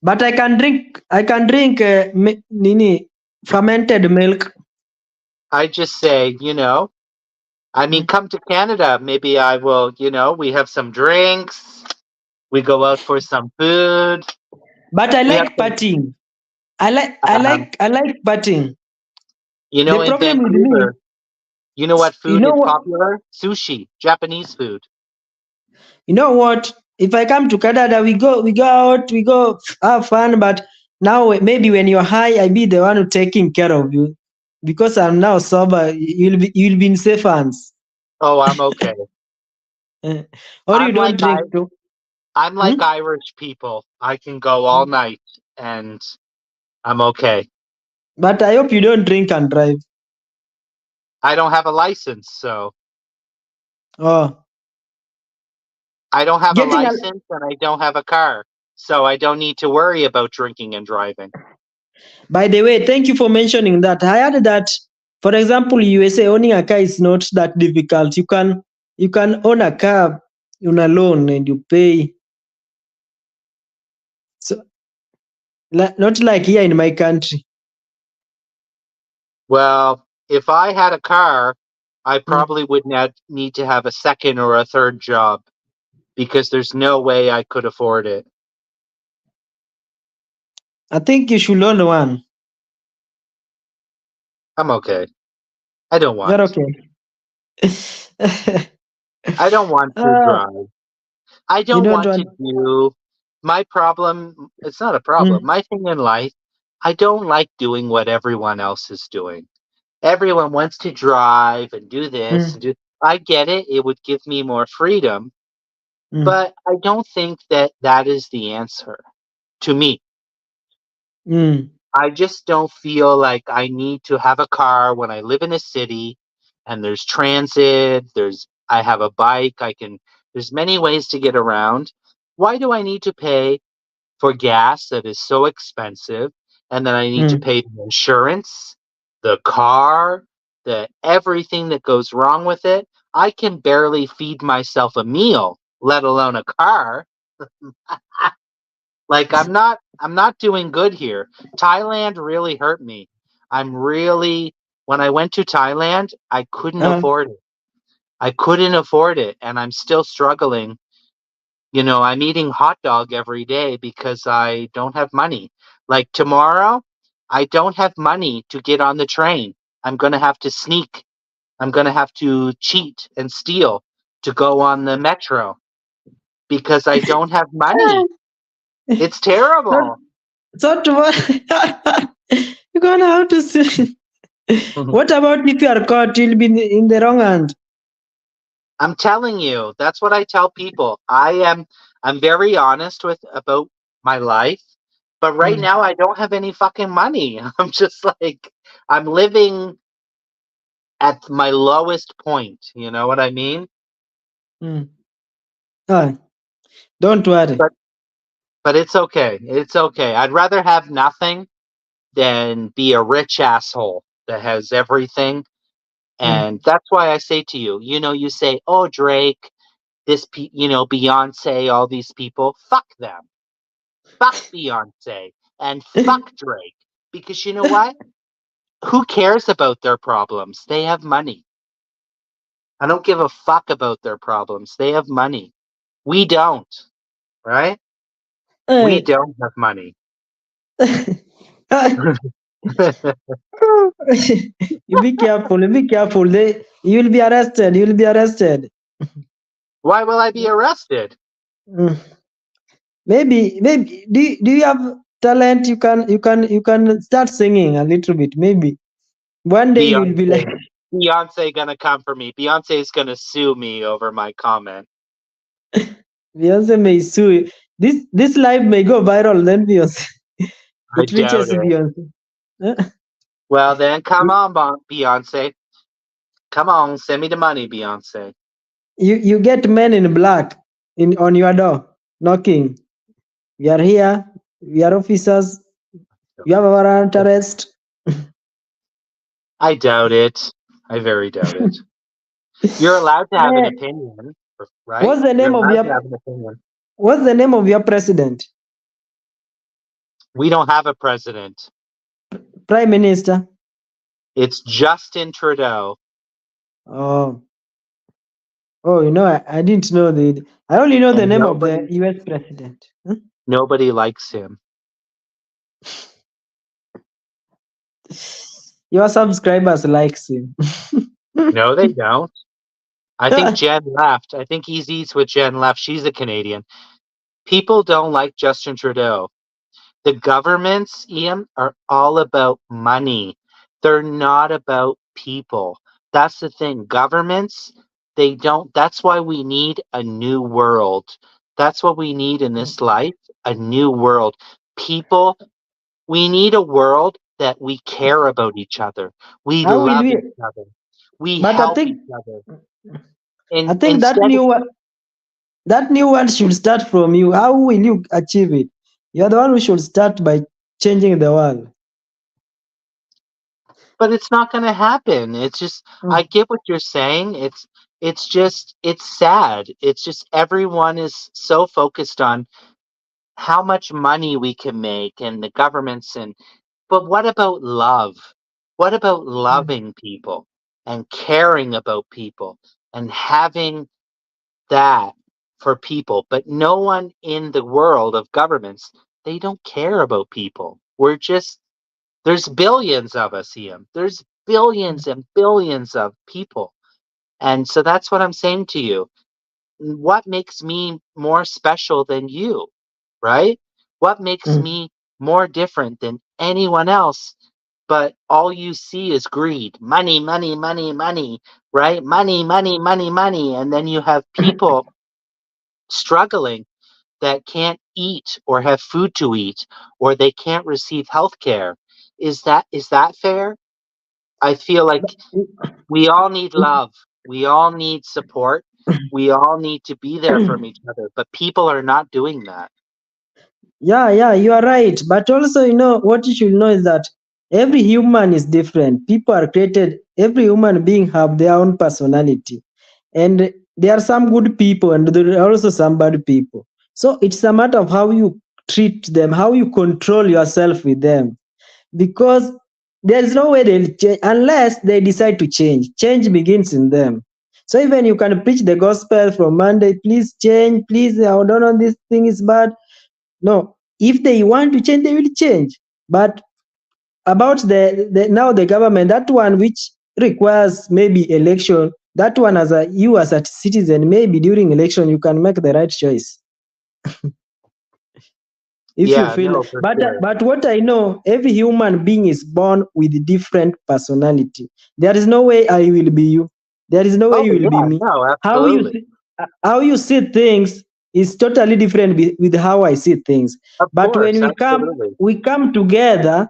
But I can drink nini fermented milk. I just say, I mean, come to Canada. Maybe I will, we have some drinks. We go out for some food. But I We have like partying. I some, like partying. The in problem with me, Vancouver, you know what you food know is what? popular? Sushi, Japanese food. You know what? If I come to Canada, we go out, we go have fun. But now maybe when you're high, I be the one who taking care of you, because I'm now sober. You'll be in safe hands. Oh, I'm okay. Or you I'm like don't drink too. I'm Hmm? like Irish people. I can go all night and I'm okay. But I hope you don't drink and drive. I don't have a license, so Oh, I don't have a getting a. license and I don't have a car. So I don't need to worry about drinking and driving. By the way, thank you for mentioning that. I heard that, for example, USA owning a car is not that difficult. You can own a car on a loan and you pay. So not like here in my country. Well, if I had a car, I Hmm. probably would not need to have a second or a third job because there's no way I could afford it. I think you should own one. I'm okay. I don't You're want. okay. I don't want to uh, drive. I you don't don't want want. to do my problem. It's not a problem. Hmm. My thing in life, I don't like doing what everyone else is doing. Everyone wants to drive and do this and Hmm. do. I get it. It would give me more freedom, Hmm. but I don't think that that is the answer to me. Hmm. I just don't feel like I need to have a car when I live in a city and there's transit, I have a bike, there's many ways to get around. Why do I need to pay for gas that is so expensive and then I need to Hmm. pay the insurance, the car, the everything that goes wrong with it? I can barely feed myself a meal, let alone a car. Like I'm not doing good here. Thailand really hurt me. When I went to Thailand, I couldn't Uh, afford it. I couldn't afford it and I'm still struggling. I'm eating hot dog every day because I don't have money. Like tomorrow, I don't have money to get on the train. I'm going to have to sneak. I'm going to have to cheat and steal to go on the metro because I don't have money. It's not terrible. not what. You're gonna have to see. What about if you are caught? You'll be in the wrong hand. I'm telling you, that's what I tell people. I'm very honest with about my life, but right Hmm. now I don't have any fucking money. I'm just like I'm living at my lowest point, you know what I mean? Hmm. Ah, don't worry. But it's okay. It's okay. I'd rather have nothing than be a rich asshole that has everything. Hmm. And that's why I say to you, you say, "Oh, Drake, Beyonce, all these people, fuck them." Fuck Beyonce and fuck Drake. Because you know what? Who cares about their problems? They have money. I don't give a fuck about their problems. They have money. We don't, right? We Eh. don't have money. You be careful. You be careful. You'll be arrested. You'll be arrested. Why will I be arrested? Hmm. Maybe. Do you have talent? You can start singing a little bit. Maybe one day you'll be like. Beyonce. Beyonce gonna come for me. Beyonce's gonna sue me over my comment. Beyonce may sue you. This live may go viral. Then Beyonce. I It doubt reaches it. Beyonce. Eh? Well, then come on, Beyonce. Come on, send me the money, Beyonce. You get men in black in on your door knocking. We are here. We are officers. You have a warrant arrest. I doubt it. I very doubt it. You're allowed to have an Eh, opinion, right? what's the You're name of allowed your to have an opinion. What's the name of your president? We don't have a president. Prime Minister? It's Justin Trudeau. Oh, oh, I didn't know the. I only know the And name of the U.S. president. Huh? nobody likes him. Your subscribers likes him. No, they don't. I think Jen left. I think he's eats with Jen left. She's a Canadian. People don't like Justin Trudeau. The governments, Ian, are all about money. They're not about people. That's the thing. Governments, they don't. That's why we need a new world. That's what we need in this life, a new world. People, we need a world that we care about each other. We How will love we? each other. We But I help think each other. I And think instead of that new one should start from you. How will you achieve it? You're the one who should start by changing the world. but it's not going to happen. It's just I Mm, get what you're saying. It's just it's sad. It's just everyone is so focused on how much money we can make and the governments and but what about love? What about mm, loving people and caring about people and having that for people? But no one in the world of governments, they don't care about people. We're just there's billions of us, Ian. There's billions and billions of people. And so that's what I'm saying to you. What makes me more special than you, right? What makes mm. me more different than anyone else? But all you see is greed, money, money, money, money, right? Money, money, money, money. And then you have people struggling that can't eat or have food to eat or they can't receive health care. Is that fair? I feel like we all need love. We all need support. We all need to be there from each other, but people are not doing that. Yeah, yeah, you are right. But also, what you should know is that every human is different. People are created, every human being have their own personality. And there are some good people and there are also some bad people. So it's a matter of how you treat them, how you control yourself with them. Because there is no way they'll change unless they decide to change. Change begins in them. So even you can preach the gospel from Monday, please change, please, I don't know, this thing is bad. No, if they want to change, they will change. But about the now the government, that one which requires maybe election, that one as you as a citizen, maybe during election you can make the right choice if you Yeah, feel. no, for sure. But what I know, every human being is born with different personality. There is no way I will be you. There is no way Oh, you will be yeah, me. no, How you absolutely. see, how you see things is totally different with how I see things. Of But when course, absolutely. we come together,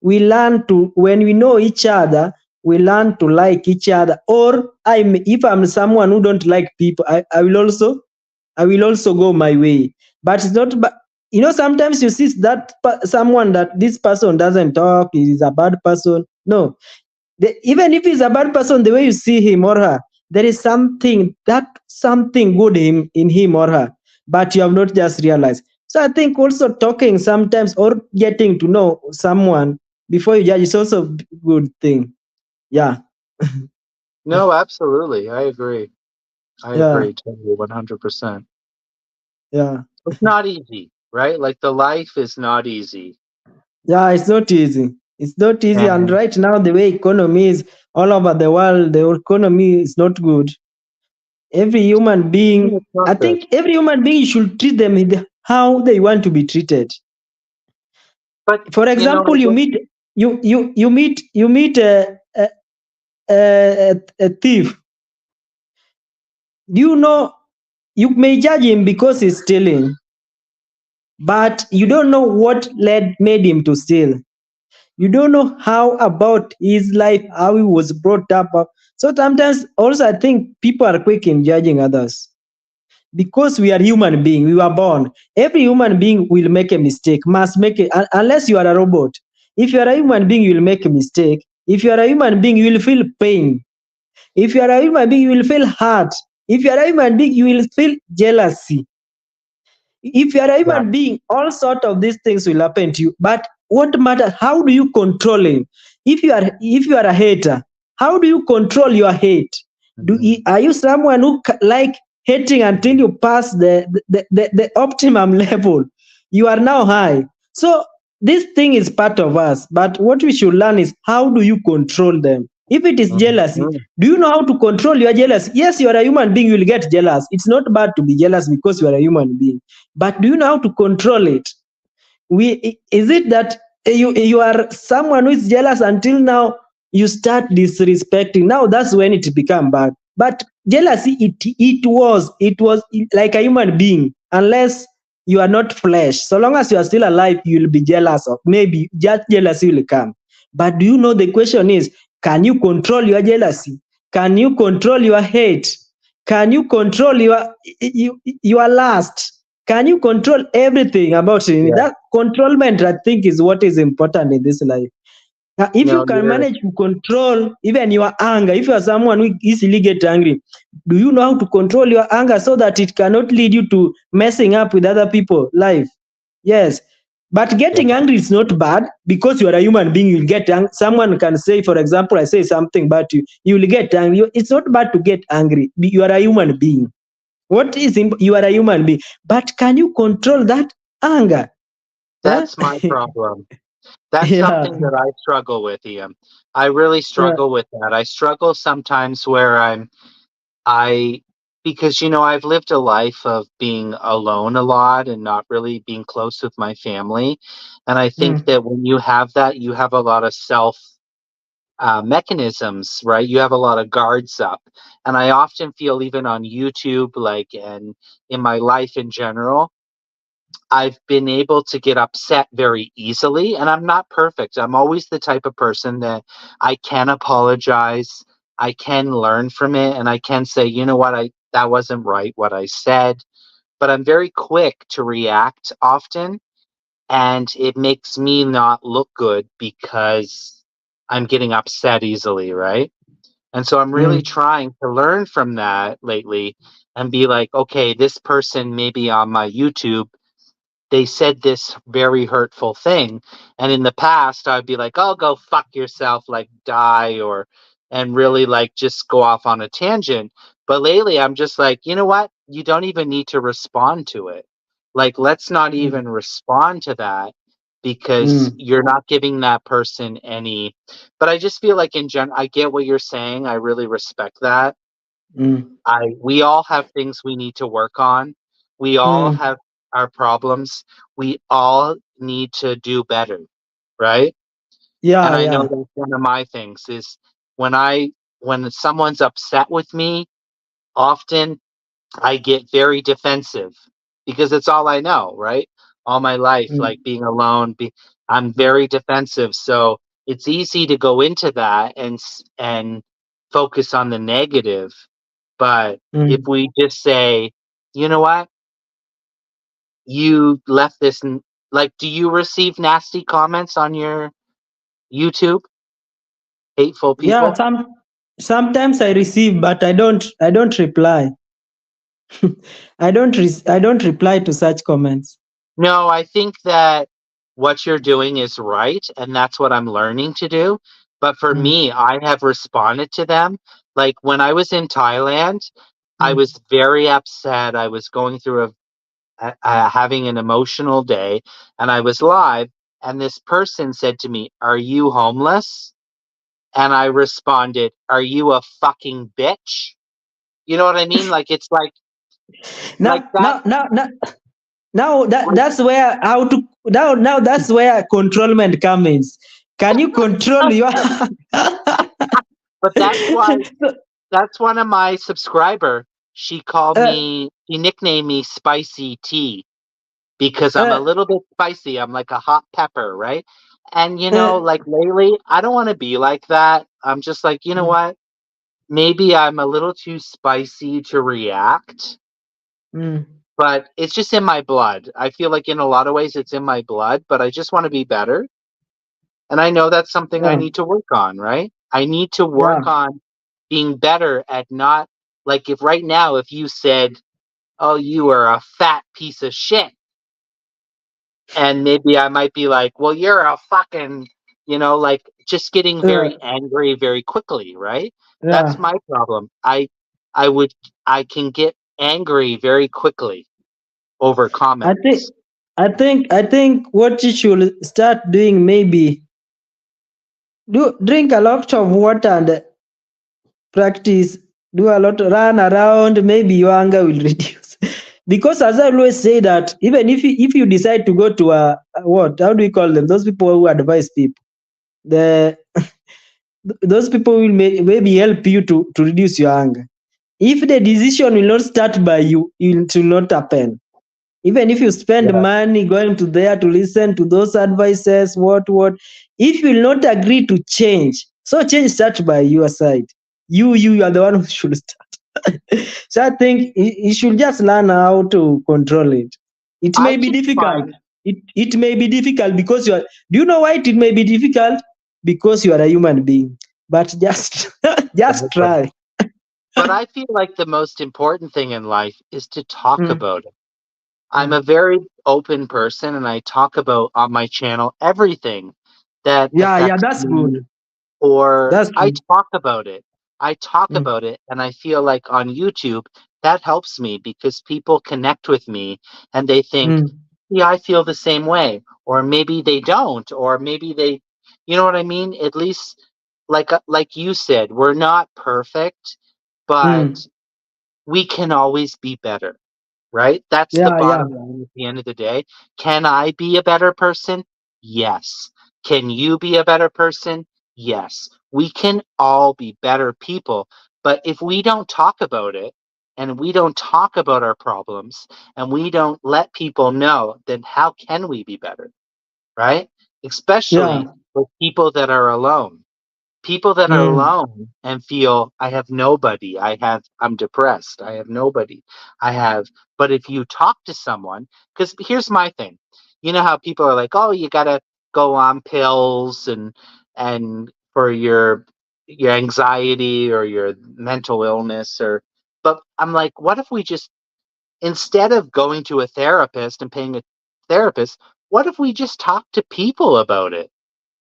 we learn to, when we know each other, we learn to like each other. Or if I'm someone who don't like people, I will also go my way. But it's not. But sometimes you see that someone that this person doesn't talk, he is a bad person. No, even if he's a bad person, the way you see him or her, there is something good in him or her, but you have not just realized. So I think also talking sometimes or getting to know someone before you judge is also a good thing. Yeah, No, absolutely. I agree. I yeah, agree totally 100%. yeah. It's not easy, right? Like the life is not easy. Yeah, it's not easy. It's not easy. And And right now, the way economy is all over the world, the economy is not good. Every human being, it's not I good. think every human being should treat them with how they want to be treated. But For I example, guess you meet a thief. Do you know you may judge him because he's stealing, but you don't know what made him to steal. You don't know how about his life, how he was brought up. So sometimes also I think people are quick in judging others because we are human beings. We were born. Every human being will make a mistake, must make it, unless you are a robot. If you are a human being, you will make a mistake. If you are a human being, you will feel pain. If you are a human being, you will feel hurt. If you are a human being, you will feel jealousy. If you are a Yeah. human being, all sort of these things will happen to you. But what matters? How do you control it? If you are a hater, how do you control your hate? Are you someone who like hating until you pass the optimum level? You are now high. So this thing is part of us. But what we should learn is, how do you control them? If it is jealousy, Mhm. do you know how to control your jealousy? Yes, you are a human being, you will get jealous. It's not bad to be jealous because you are a human being. But do you know how to control it? Is it that you are someone who is jealous until now you start disrespecting? Now that's when it become bad. But jealousy, it was like a human being, unless you are not flesh. So long as you are still alive, you will be jealous of. Maybe just jealousy will come. But do you know, the question is, can you control your jealousy? Can you control your hate? Can you control your lust? Can you control everything about it? Yeah. That controlment, I think, is what is important in this life. Now, if you No, can manage to control even your anger, if you are someone who easily get angry, do you know how to control your anger so that it cannot lead you to messing up with other people' life? Yes. But yeah. getting angry is not bad, because you are a human being. You'll get angry. Someone can say, for example, I say something about you, you will get angry. It's not bad to get angry. You are a human being. You are a human being, but can you control that anger? Huh? That's my problem. That's Yeah, something that I struggle with, Ian. I really yeah, struggle with that. I struggle sometimes where I, because, I've lived a life of being alone a lot and not really being close with my family. And I think mm, that when you have that, you have a lot of self mechanisms, right? You have a lot of guards up. And I often feel, even on YouTube, like, and in my life in general, I've been able to get upset very easily, and I'm not perfect. I'm always the type of person that I can apologize, I can learn from it, and I can say, you know what, I that wasn't right what I said. But I'm very quick to react often, and it makes me not look good because I'm getting upset easily, right? And so I'm really mm, trying to learn from that lately and be like, okay, this person maybe on my YouTube, they said this very hurtful thing. And in the past, I'd be like, oh, go fuck yourself, like die, and really like just go off on a tangent. But lately, I'm just like, you know what? You don't even need to respond to it. Like, let's not mm, even respond to that because mm, you're not giving that person any. But I just feel like in general, I get what you're saying. I really respect that. mm, We all have things we need to work on. We all mm. have our problems. We all need to do better, right? And Yeah, I know yeah. that's one of my things is when I when someone's upset with me, often I get very defensive because it's all I know, right? All my life, Mm, like being alone, I'm very defensive. So it's easy to go into that and focus on the negative. But if mm. we just say, you know what, you left this, like, do you receive nasty comments on your YouTube? Hateful Yeah, people? sometimes I receive, but I don't reply. I don't reply to such comments. No, I think that what you're doing is right, and that's what I'm learning to do. But for Mm, me, I have responded to them. Like when I was in Thailand, I mm, was very upset. I was going through having an emotional day, and I was live, and this person said to me, "Are you homeless?" And I responded, "Are you a fucking bitch?" You know what I mean? Like it's like Now, that. now, now, now, now that Like, that's where how to now that's where controlment comes. Can you control your? but that's why that's one of my subscriber. She called uh, me. She nicknamed me Spicy Tea because I'm a uh, little bit spicy. I'm like a hot pepper, right? And uh, like lately, I don't want to be like that. I'm just like, you know mm, what? Maybe I'm a little too spicy to react, mm, but it's just in my blood. I feel like in a lot of ways it's in my blood, but I just want to be better. And I know that's something I yeah, need to work on, right? I need to yeah, work on being better at not, like, if right now, if you said, "Oh, you are a fat piece of shit," and maybe I might be like, "Well, you're a fucking," like, just getting Yeah, very angry very quickly, right? That's yeah. my problem. I would I can get angry very quickly over I think comments. I think what you should start doing, maybe do drink a lot of water and practice, do a lot, run around, maybe your anger will reduce. Because as I always say that even if you decide to go to what, how do we call them, those people who advise people, the those people will maybe help you to reduce your anger. If the decision will not start by you, it will not happen. Even if you spend Yeah. money going to there to listen to those advices, what, if you will not agree to change, so change start by your side. You are the one who should start. So I think you should just learn how to control it. It I may be just difficult. find, It may be difficult because you are. Do you know why it may be difficult? Because you are a human being. But just just try. but I feel like the most important thing in life is to talk Mm, about it. I'm mm. a very open person and I talk about on my channel everything that Yeah, yeah, affects that's good. me, or That's I good. talk about it. I talk Mm, about it and I feel like on YouTube that helps me because people connect with me and they think, mm, yeah, I feel the same way. Or maybe they don't, or maybe they, you know what I mean? At least, like you said, we're not perfect, mm. but we can always be better, right? That's the Yeah, yeah. bottom line at the end of the day. Can I be a better person? Yes. Can you be a better person? Yes. We can all be better people. But if we don't talk about it and we don't talk about our problems and we don't let people know, then how can we be better, right? Yeah. Especially with people that are alone. People that are Mm, alone and feel I have nobody, I'm depressed, I have nobody, I have, but if you talk to someone, because here's my thing, you know how people are like, oh, you gotta go on pills and for your anxiety or your mental illness, or, but I'm like, what if we just, instead of going to a therapist and paying a therapist, what if we just talk to people about it?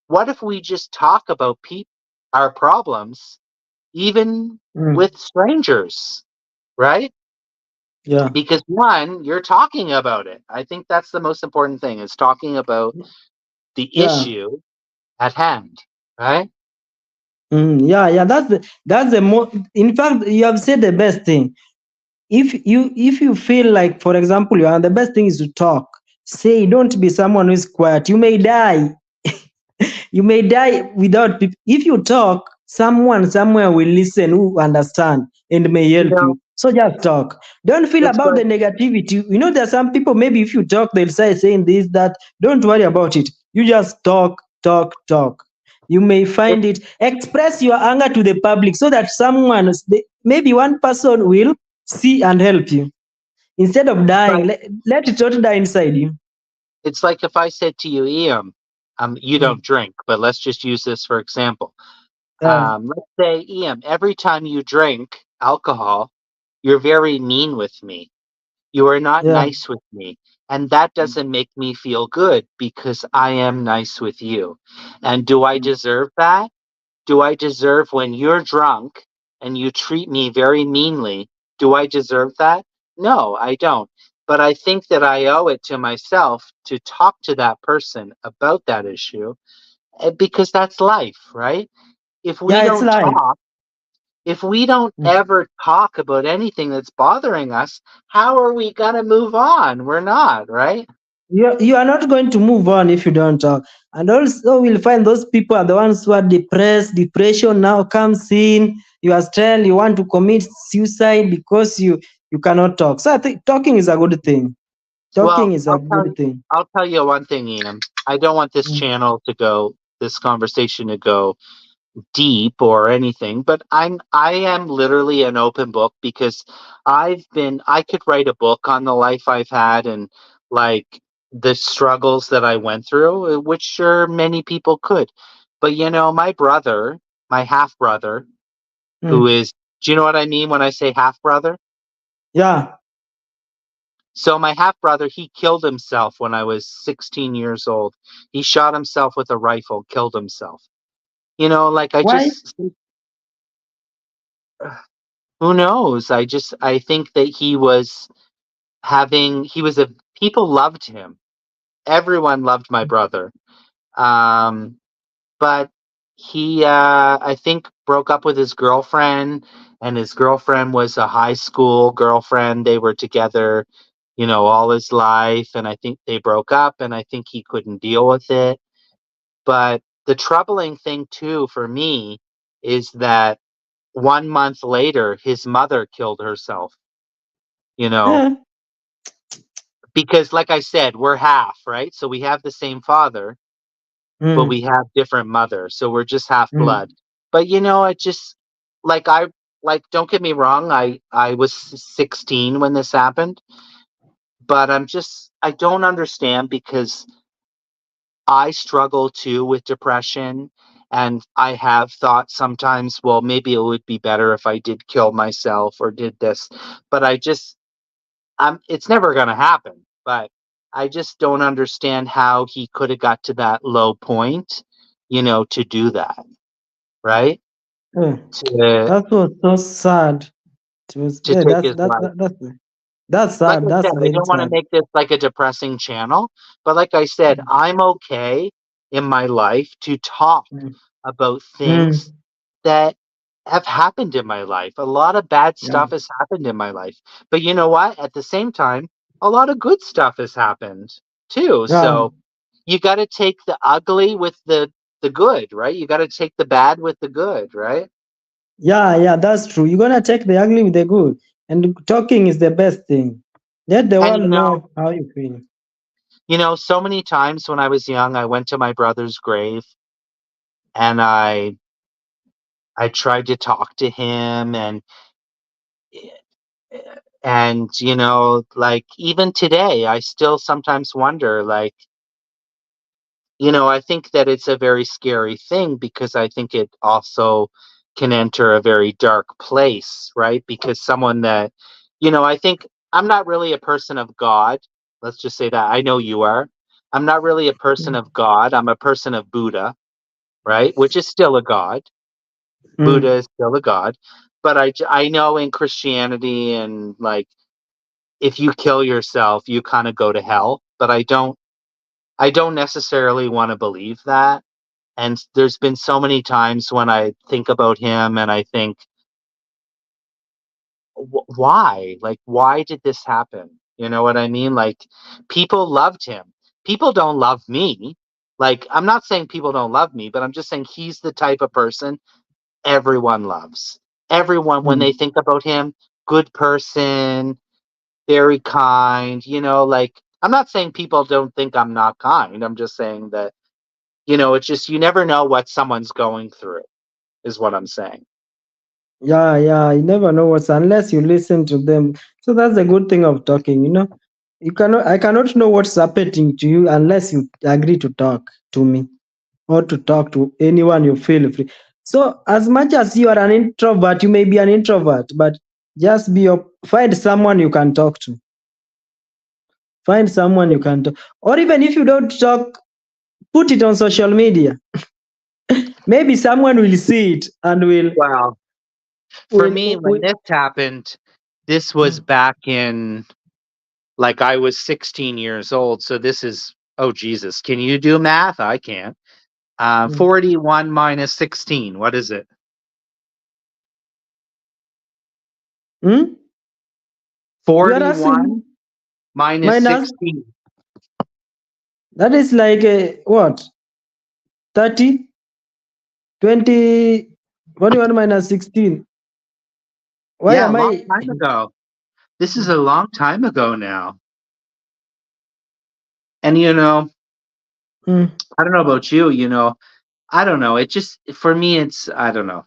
What if we just talk about our problems, even mm. with strangers, right? Yeah. Because one, you're talking about it. I think that's the most important thing, is talking about the Yeah. issue at hand, right? Yeah, yeah. That's the more. In fact, you have said the best thing. If you feel like, for example, you are, the best thing is to talk. Say, don't be someone who is quiet. You may die. You may die without people. If you talk, someone somewhere will listen, who understand and may You help know, you. So just talk. Don't feel it's about the like, negativity. There are some people, maybe if you talk, they'll say saying this, that. Don't worry about it. You just talk, talk, talk. You may it, find it. Express your anger to the public so that maybe one person will see and help you. Instead of dying, but let it not die inside you. it's like if I said to you, Ian, you Mm. don't drink, but let's just use this for example. Yeah, Let's say, Ian, every time you drink alcohol, you're very mean with me. You are not yeah. nice with me. And that doesn't make me feel good because I am nice with you. And do I deserve that? Do I deserve, when you're drunk and you treat me very meanly, do I deserve that? No, I don't. But I think that I owe it to myself to talk to that person about that issue, because that's life, right? If we Yeah, it's don't life. talk, if we don't ever talk about anything that's bothering us, how are we going to move on? We're not, right? You are not going to move on if you don't talk. And also, we'll find those people are the ones who are depressed. Depression now comes in. You are stressed. You want to commit suicide because you cannot talk. So I think talking is a good thing. Talking Well, is a good thing. I'll tell you one thing, Ian. I don't want Mm, this conversation to go deep or anything, but I am literally an open book because I could write a book on the life I've had and, like, the struggles that I went through, which sure many people could. But my brother, my half brother, who Mm. is, do you know what I mean when I say half brother? Yeah. So my half brother, he killed himself when I was 16 years old. He shot himself with a rifle, killed himself. Like Why? who knows? I think that he was people loved him. Everyone loved my brother. Um, but he, I think, broke up with his girlfriend, and his girlfriend was a high school girlfriend. They were together, all his life, and I think they broke up, and I think he couldn't deal with it. But the troubling thing, too, for me is that 1 month later, his mother killed herself, you know, Yeah. because, like I said, we're half, right? So we have the same father, but Mm. we have different mothers, so we're just half blood. Mm. But it just like don't get me wrong, I was 16 when this happened, but I don't understand because I struggle too with depression, and I have thought sometimes, well, maybe it would be better if I did kill myself or did this, but it's never going to happen. But I just don't understand how he could have got to that low point, to do that, right? Yeah. To That was so sad. It was, to yeah, take his life. that's Like sad. I That's said, I very don't want to sad. make this like a depressing channel, but like I said, Mm. I'm okay in my life to talk Mm. about things Mm. that have happened in my life. A lot of bad Yeah. stuff has happened in my life. But you know what? At the same time, a lot of good stuff has happened too. Yeah. So you got to take the ugly with the good, right? You got to take the bad with the good, right? Yeah, yeah, that's true. You're gonna take the ugly with the good. And talking is the best thing. Let the And world know how you feel. so many times when I was young, I went to my brother's grave and I tried to talk to him and like even today I still sometimes wonder, like, I think that it's a very scary thing because I think it also can enter a very dark place, right? Because someone that, I think I'm not really a person of God. Let's just say that. I know you are. I'm not really a person Mm. of God. I'm a person of Buddha, right? Which is still a God. Buddha Mm. is still a God. But I know in Christianity and like if you kill yourself, you kind of go to hell. But I don't necessarily want to believe that. And there's been so many times when I think about him and I think, why? Like, why did this happen? You know what I mean? Like, people loved him. People don't love me. Like, I'm not saying people don't love me, but I'm just saying he's the type of person everyone loves. Everyone, when they Mm. think about him, good person, very kind, like, I'm not saying people don't think I'm not kind. I'm just saying that, it's just, you never know what someone's going through, is what I'm saying. Yeah, yeah. You never know what's unless you listen to them. So that's the good thing of talking, you know. I cannot know what's happening to you unless you agree to talk to me or to talk to anyone you feel free. So as much as you are an introvert, you may be an introvert, but just find someone you can talk to. Find someone you can talk. Or even if you don't talk, put it on social media. Maybe someone will see it and Wow. For me, when will this happened, this was back in, like, I was 16 years old. So this is, oh, Jesus. Can you do math? I can't. mm, 41 minus 16. What is it? mm? You are asking 41 minus minus, 16. that is like what? 30, 20, what do you want minus 16? Why Yeah, a am long I? time ago. This is Mm, a long time ago now. And, mm. I don't know about you, I don't know. It just, for me, I don't know.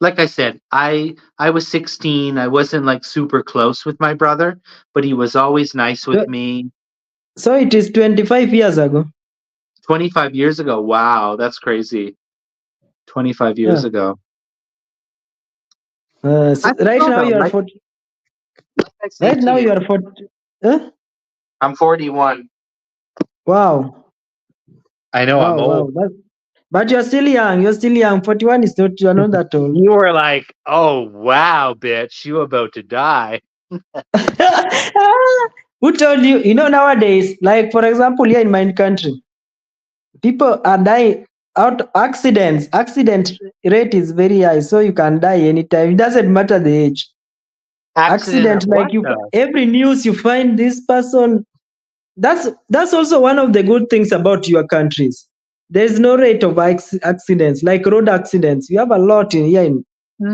Like I said, I was 16. I wasn't like super close with my brother, but he was always nice with So me. so it is 25 years ago. 25 years ago. Wow, that's crazy. 25 years Yeah. ago. So I don't right know now though. you are 40. Like I say Right to now you you, are 40. Huh? I'm 41. Wow. I know I'm Wow. old. Wow. But you're still young. You're still young. 41 is not, you're not that old. You were like, "Oh wow, bitch, you about to die." Who told you? You know, nowadays, like for example, here in my country, people are dying out accidents. Accident rate is very high, so you can die anytime. It doesn't matter the age. Accident of Accident, like what you, though? every news you find this person. That's also one of the good things about your countries. There's no rate of accidents, like road accidents. You have a lot in here in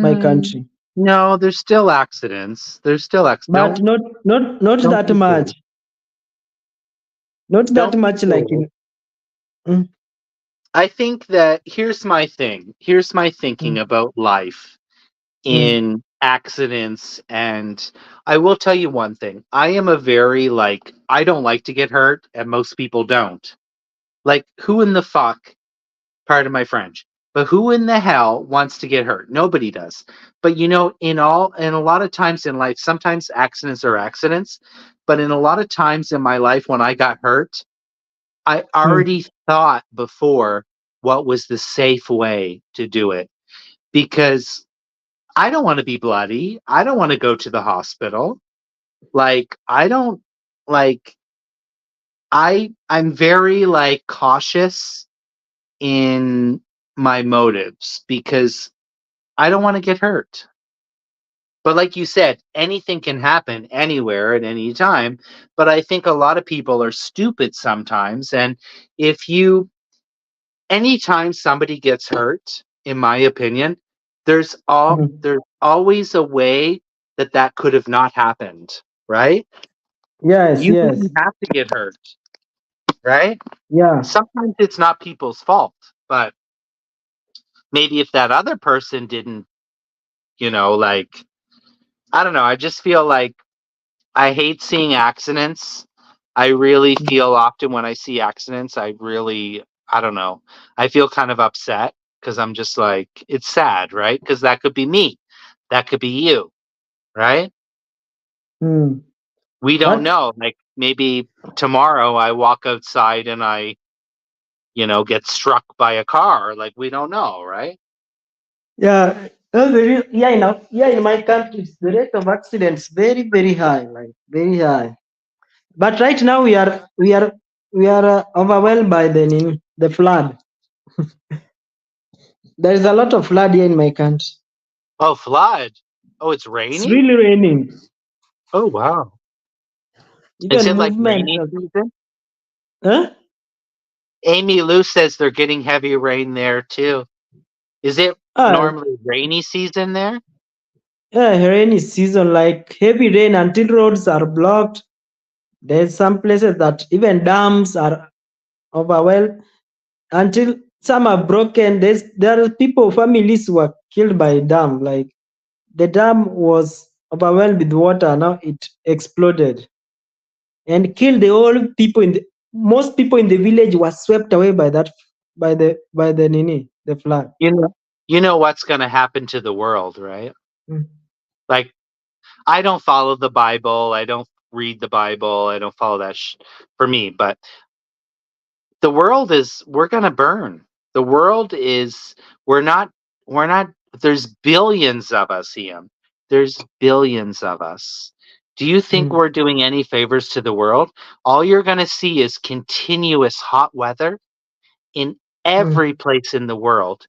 my Mm, country, no, there's still accidents. There's still but not don't that be much. fooled. Not that Don't be much like fooled. in. Mm, I think that here's my thing. Here's my thinking mm, about life mm, in accidents. And I will tell you one thing. I am a very like I don't like to get hurt, and most people don't. Like who in the fuck, pardon my French, but who in the hell wants to get hurt? Nobody does. But you know, in a lot of times in life, sometimes accidents are accidents, but in a lot of times in my life when I got hurt, I mm, already thought before what was the safe way to do it, because I don't want to be bloody. I don't want to go to the hospital. Like I don't like I'm very like cautious in my motives because I don't want to get hurt. But like you said, anything can happen anywhere at any time. But I think a lot of people are stupid sometimes. And if you, anytime somebody gets hurt, in my opinion, mm. there's always a way that that could have not happened, right? Yes, You yes, didn't have to get hurt, right? yeah. Sometimes it's not people's fault, but maybe if that other person didn't, like, I don't know, I just feel like I hate seeing accidents. I really Mm, feel often when I see accidents, I don't know, I feel kind of upset because I'm just like, it's sad, right? Because that could be me. That could be you, right? mm. We don't But know. Like maybe tomorrow I walk outside and I, get struck by a car. Like we don't know, right? yeah, yeah, yeah, in my country, the rate of accidents very high, like very high. But right now we are overwhelmed by the flood. There is a lot of flood here in my country. Oh, flood. Oh, it's It's raining? really raining. Oh, wow. Is Even it like movement. rainy season? Huh? Amy Lou says they're getting heavy rain there too. Is it Ah, normally rainy season there? yeah, rainy season, like heavy rain until roads are blocked. There's some places that even dams are overwhelmed until some are broken. There are people, families who were killed by dam. Like the dam was overwhelmed with water. Now it exploded and killed the whole people in the most people in the village were swept away by that by the nini the flood. You know, you know what's going to happen to the world, right? Mm, Like I don't follow the Bible. I don't read the Bible. I don't follow that for me, but we're going to burn. The world is we're not we're not there's billions of us, Ian. There's billions of us. Do you think mm, we're doing any favors to the world? All you're going to see is continuous hot weather in mm, every place in the world.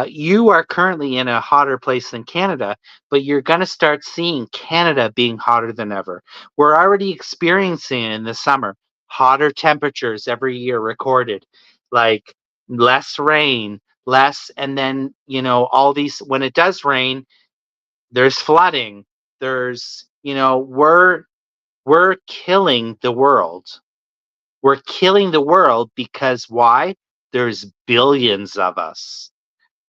You are currently in a hotter place than Canada, but you're going to start seeing Canada being hotter than ever. We're already experiencing in the summer hotter temperatures every year recorded, like less rain, less, and then, all these, when it does rain, there's flooding. We're killing the world. We're killing the world because why? There's billions of us.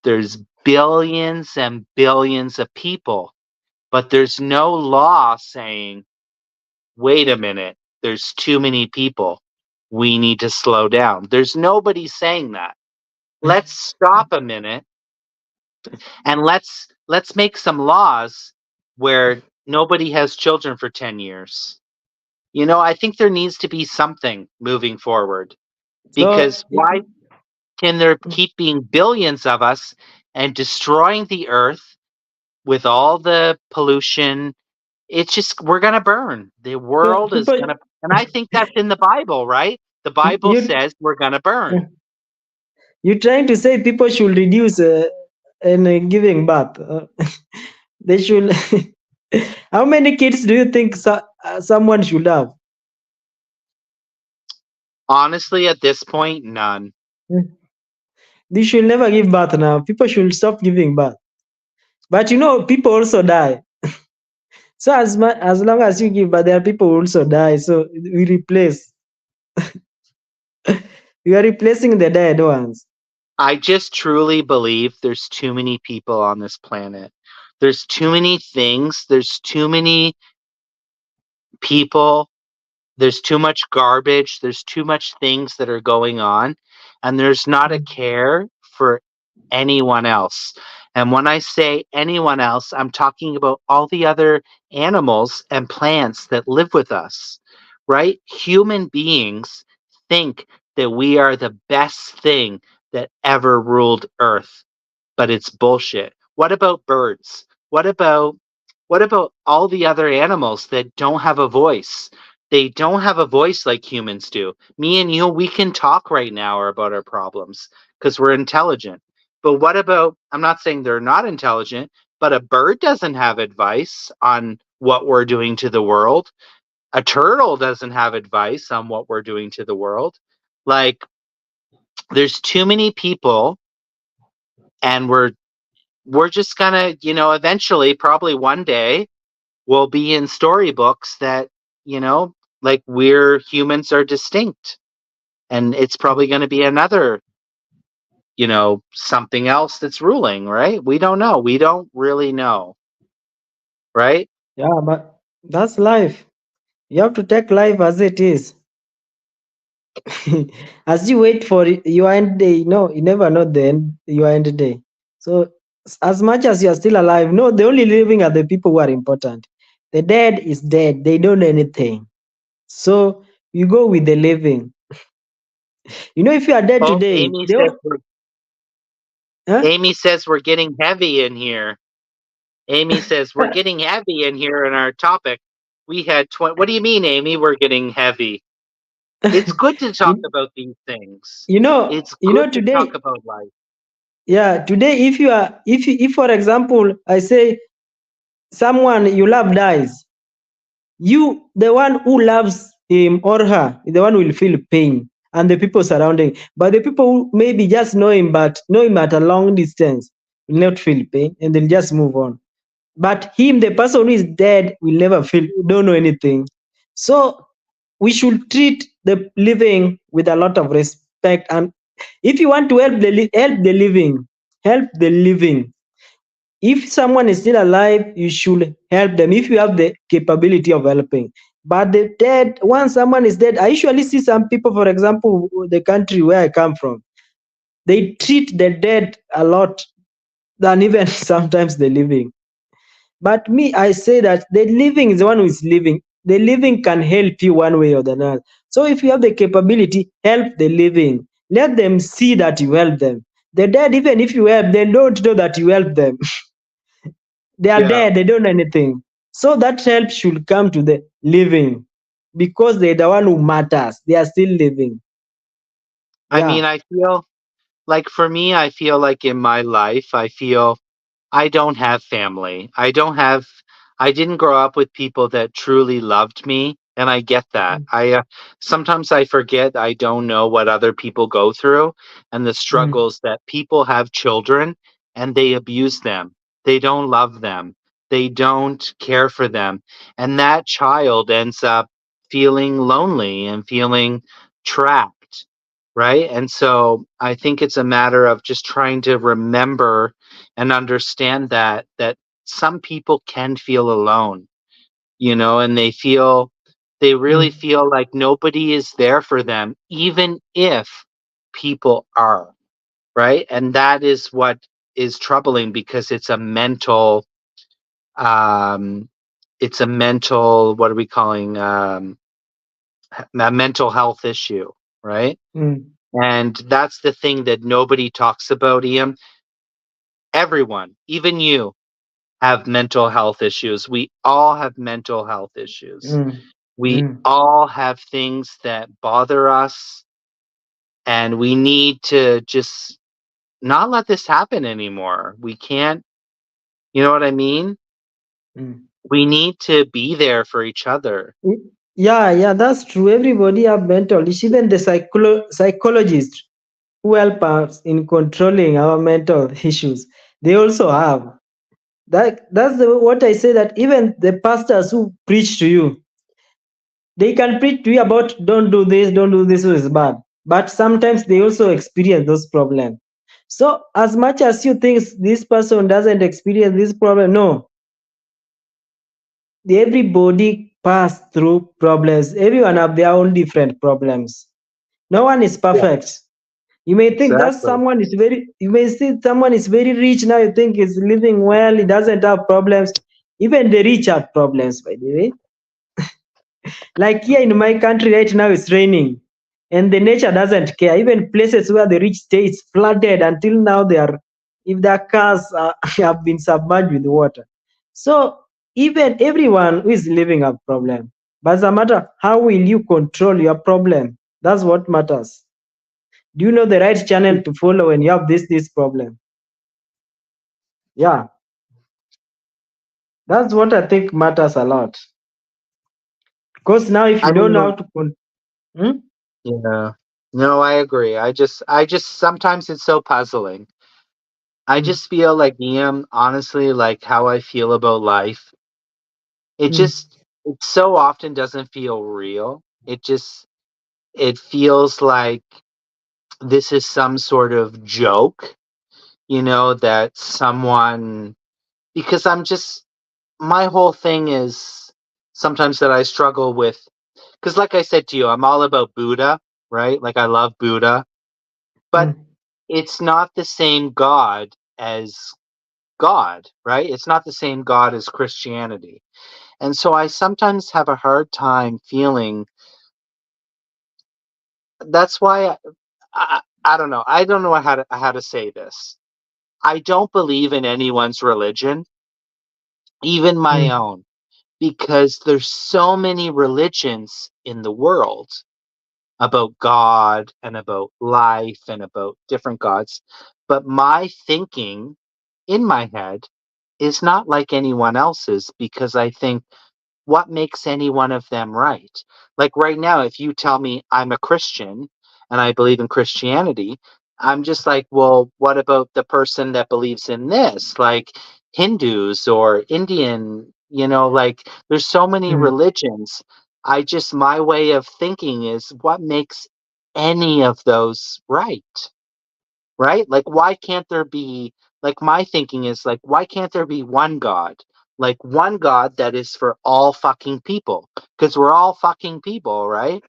There's billions and billions of people, but there's no law saying, wait a minute, there's too many people. We need to slow down. There's nobody saying that. mm, Let's stop a minute and let's make some laws where nobody has children for 10 years. I think there needs to be something moving forward, So because why can there keep being billions of us and destroying the earth with all the pollution? It's just, we're going to burn. The so world is people going to, and I think that's in the Bible, right? The Bible you says we're going to burn. you're trying to say people should reduce in giving birth. They should. How many kids do you think someone should have? Honestly, at this point, none. They should never give birth now. People should stop giving birth. But people also die. So as long as you give birth, there are people who also die. So we replace. We are replacing the dead ones. I just truly believe there's too many people on this planet. There's too many things. There's too many people. There's too much garbage. There's too much things that are going on. And there's not a care for anyone else. And when I say anyone else, I'm talking about all the other animals and plants that live with us, right? Human beings think that we are the best thing that ever ruled Earth, but it's bullshit. What about birds? What about all the other animals that don't have a voice? They don't have a voice like humans do. Me and you, we can talk right now about our problems because we're intelligent. But what about, I'm not saying they're not intelligent, but a bird doesn't have advice on what we're doing to the world. A turtle doesn't have advice on what we're doing to the world. Like, there's too many people, and we're just gonna, eventually, probably one day, we'll be in storybooks that, like, we're humans are distinct. And it's probably going to be another, something else that's ruling, right? We don't know. We don't really know, right? Yeah, but that's life. You have to take life as it is. As you wait for your end day, you never know your end day. So as much as you are still alive, no, the only living are the people who are important. The dead is dead. They don't know anything. So you go with the living. If you are dead Oh, today, huh? Amy says we're getting heavy in here. Amy says we're getting heavy in here in our topic. We had 20. What do you mean, Amy? We're getting heavy. It's good to talk about these things. It's good to today. talk about life. Yeah, today if for example I say someone you love dies, you, the one who loves him or her, the one will feel pain, and the people surrounding. But the people who maybe just know him, but know him at a long distance, will not feel pain, and they'll just move on. But him, the person who is dead, will never feel, don't know anything. So we should treat the living with a lot of respect. And if you want to help the living, help the living. If someone is still alive, you should help them if you have the capability of helping. But the dead, once someone is dead, I usually see some people, for example, the country where I come from, they treat the dead a lot than even sometimes the living. But me, I say that the living is the one who is living. The living can help you one way or the other. So if you have the capability, help the living. Let them see that you help them. The dead, even if you help, they don't know that you help them. They are Yeah. dead, they don't know anything. So that help should come to the living because they're the one who matters. They are still living. I Yeah. mean, I feel like, for me, I feel like in my life, I feel I don't have family. I didn't grow up with people that truly loved me. And I get that. Sometimes I forget I don't know what other people go through and the Mm. struggles that people have children and they abuse them. They don't love them. They don't care for them. And that child ends up feeling lonely and feeling trapped. Right. And so I think it's a matter of just trying to remember and understand that some people can feel alone, and they really Mm. feel like nobody is there for them, even if people are, right? And that is what is troubling because it's a mental, um, what are we calling, a mental health issue, right? Mm, And that's the thing that nobody talks about, Ian. Everyone, even you, have mental health issues. We all have mental health issues. mm, We mm. all have things that bother us, and we need to just not let this happen anymore. We can't, you know what I mean? Mm. We need to be there for each other. Yeah, yeah, that's true. Everybody have mental issues. Even the psychologists who help us in controlling our mental issues, they also have. What I say, that even the pastors who preach to you, they can preach to you about don't do this is bad. But sometimes they also experience those problems. So as much as you think this person doesn't experience this problem, no, everybody pass through problems. Everyone have their own different problems. No one is Yeah, perfect. You may think that exactly. someone is very, you may see someone is very rich now. You think he's living well. He doesn't have problems. Even the rich have problems, by the way. Like here in my country right now, it's raining, and the nature doesn't care. Even places where the rich stay, it's flooded until now. They are, if their cars have been submerged with water. So even everyone who is living a problem, but it's a matter how will you control your problem. That's what matters. Do you know the right channel to follow when you have this problem? Yeah, that's what I think matters a lot. Because now, if I you don't know how know. to Hmm? Yeah. No, I agree. I just sometimes it's so puzzling. I Hmm. just feel like Ian, honestly, like how I feel about life. Hmm. It so often doesn't feel real. It feels like this is some sort of joke, that someone, because my whole thing is sometimes that I struggle with, because like I said to you, I'm all about Buddha, right? Like I love Buddha, but Hmm. it's not the same God as God, right? It's not the same God as Christianity. And so I sometimes have a hard time feeling that's why I don't know. I don't know how to say this. I don't believe in anyone's religion, even my Hmm. own, because there's so many religions in the world about God and about life and about different gods. But my thinking in my head is not like anyone else's because I think what makes any one of them right? Like right now, if you tell me I'm a Christian and I believe in Christianity, I'm just like, well, what about the person that believes in this? Like Hindus or Indian, like there's so many Hmm. religions. My way of thinking is what makes any of those right? Right? Like, why can't there be, like, my thinking is, like, why can't there be one God? Like, one God that is for all fucking people. Because we're all fucking people, right?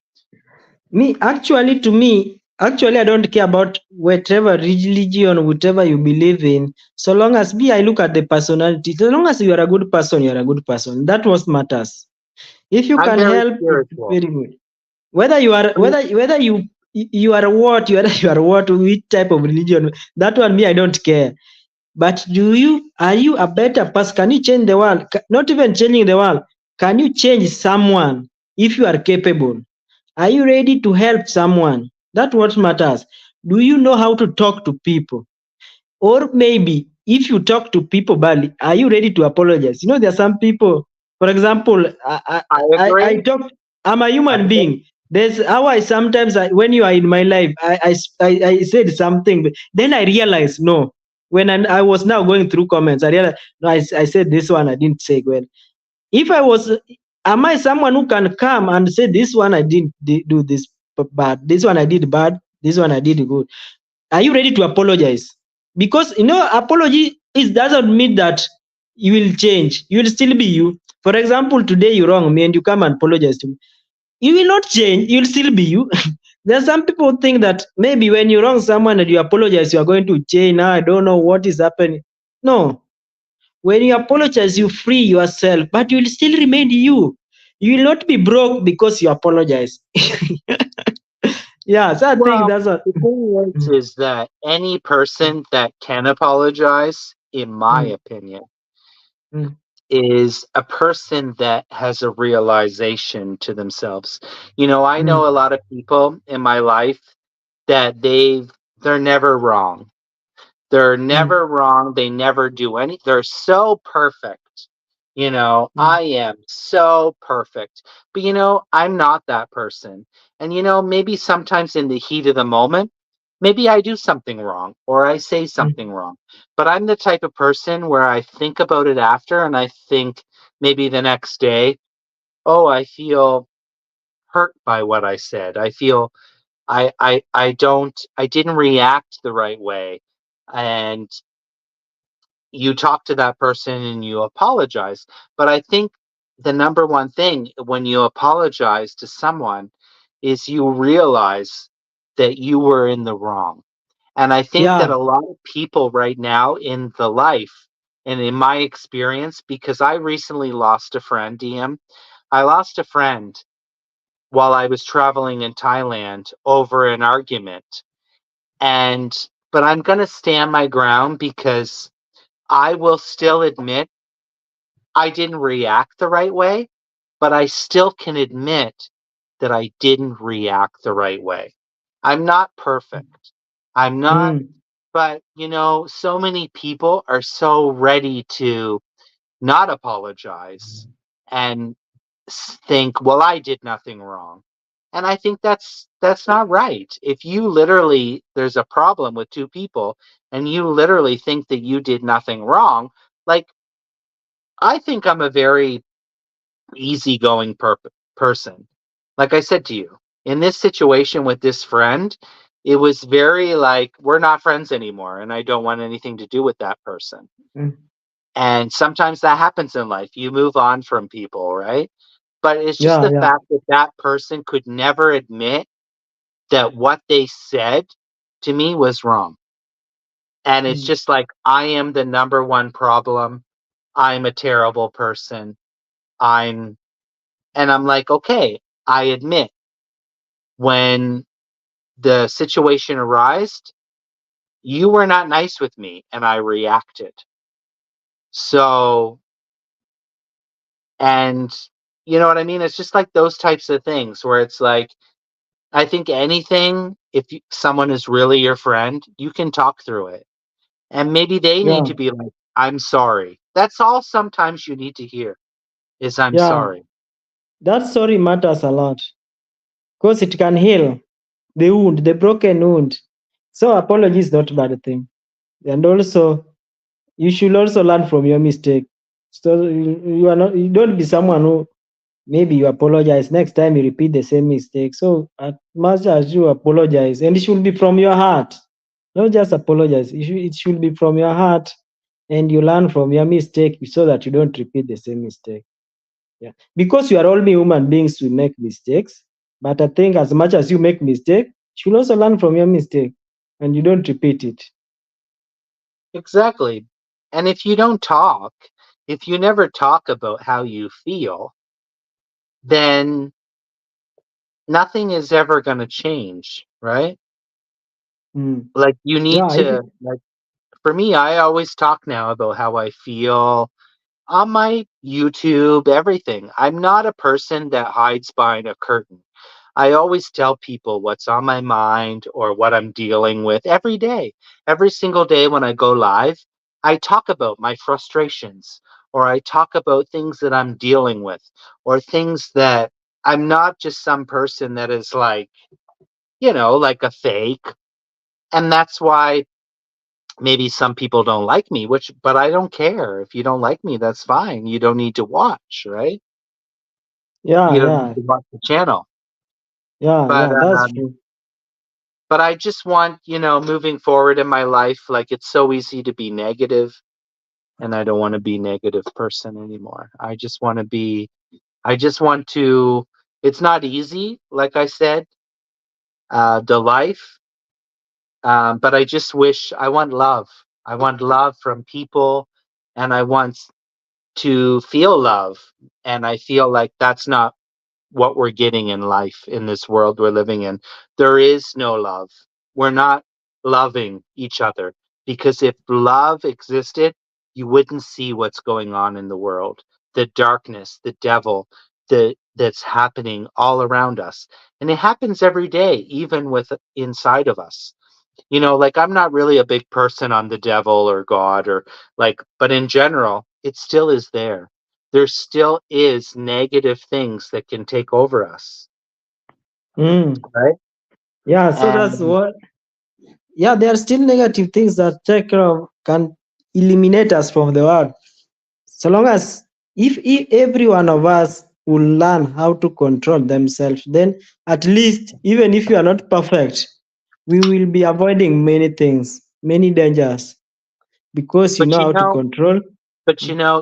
Actually, I don't care about whatever religion, whatever you believe in. So long as I look at the personality. So long as you are a good person, you are a good person. That what matters. If you I'm can very help, it's spiritual. very good. Whether you are, I mean, whether you are what, whether you are what, which type of religion, that one I don't care. But are you a better person? Can you change the world? Not even changing the world. Can you change someone if you are capable? Are you ready to help someone? That's what matters. Do you know how to talk to people? Or maybe if you talk to people badly, are you ready to apologize? You know, there are some people, for example, I I agree. talk, I'm a I human agree. being. There's how when you are in my life, I said something, but then I realized, no, when I was now going through comments, I realized, no, I said this one, I didn't say well. If I was, am I someone who can come and say, this one I didn't do this bad, this one I did bad, this one I did good? Are you ready to apologize? Because apology doesn't mean that you will change. You will still be you. For example, today you wrong me and you come and apologize to me. You will not change. You will still be you. There's some people think that maybe when you wrong someone and you apologize, you are going to change. Now I don't know what is happening. No, when you apologize, you free yourself, but you will still remain you. You will not be broke because you apologize. Yeah, so I think Well, that's what. the thing Mm, is that any person that can apologize, in my mm, opinion, mm, is a person that has a realization to themselves. You know, I know mm, a lot of people in my life that they're never wrong. They're mm, never wrong. They never do any. They're so perfect. You know, mm, I am so perfect. But you know, I'm not that person. And you know, maybe sometimes in the heat of the moment, maybe I do something wrong or I say mm, something wrong. But I'm the type of person where I think about it after and I think maybe the next day, oh, I feel hurt by what I said. I feel I didn't react the right way. And you talk to that person and you apologize. But I think the number one thing when you apologize to someone is you realize that you were in the wrong. And I think that yeah, a lot of people right now in the life, and in my experience, because I recently lost a friend, DM, I lost a friend while I was traveling in Thailand over an argument. And, but I'm going to stand my ground because I will still admit I didn't react the right way, but I still can admit that I didn't react the right way. I'm not perfect. I'm not, mm, but you know, so many people are so ready to not apologize and think, well, I did nothing wrong. And I think that's not right. If you literally there's a problem with two people and you literally think that you did nothing wrong, like I think I'm a very easygoing person. Like I said to you, in this situation with this friend, it was very like we're not friends anymore and I don't want anything to do with that person. mm. And sometimes that happens in life. You move on from people, right? But it's just Yeah, the yeah. fact that that person could never admit that what they said to me was wrong. And it's Mm, just like, I am the number one problem. I'm a terrible person. I'm, and I'm like, okay, I admit when the situation arose, you were not nice with me and I reacted. So, and you know what I mean? It's just like those types of things where it's like, I think anything, if someone is really your friend, you can talk through it. And maybe they need yeah, to be like, I'm sorry. That's all sometimes you need to hear is I'm yeah. sorry. That story matters a lot because it can heal the wound, the broken wound. So apology is not a bad thing. And also, you should also learn from your mistake. So you are not, you don't be someone who maybe you apologize next time you repeat the same mistake. So as much as you apologize, and it should be from your heart, not just apologize. It should be from your heart, and you learn from your mistake so that you don't repeat the same mistake. Yeah, because you are all human beings, we make mistakes. But I think as much as you make mistake, you should also learn from your mistake, and you don't repeat it. Exactly. And if you don't talk, if you never talk about how you feel, then nothing is ever going to change, right? Mm. Like you need Yeah, to, like, for me, I always talk now about how I feel on my YouTube, everything. I'm not a person that hides behind a curtain. I always tell people what's on my mind or what I'm dealing with every day. Every single day when I go live, I talk about my frustrations or I talk about things that I'm dealing with or things that I'm not just some person that is like, you know, like a fake. And that's why maybe some people don't like me, which, but I don't care. If you don't like me, that's fine. You don't need to watch, right? yeah, You don't need yeah, to watch the channel. yeah, But yeah. That's true. but I just want, you know, moving forward in my life, like it's so easy to be negative, and I don't want to be a negative person anymore. I just want to be. I just want to. It's not easy, like I said, the life. But I just wish I want love. I want love from people, and I want to feel love. And I feel like that's not what we're getting in life in this world we're living in. There is no love. We're not loving each other because if love existed, you wouldn't see what's going on in the world. The darkness, the devil, that's happening all around us. And it happens every day, even with inside of us. Like I'm not really a big person on the devil or God or like, but in general, it still is there. There still is negative things that can take over us, Mm. right? Yeah, so that's And what. Yeah, there are still negative things that take care of can eliminate us from the world. So long as if every one of us will learn how to control themselves, then at least even if you are not perfect, we will be avoiding many things, many dangers, because you but know how to control.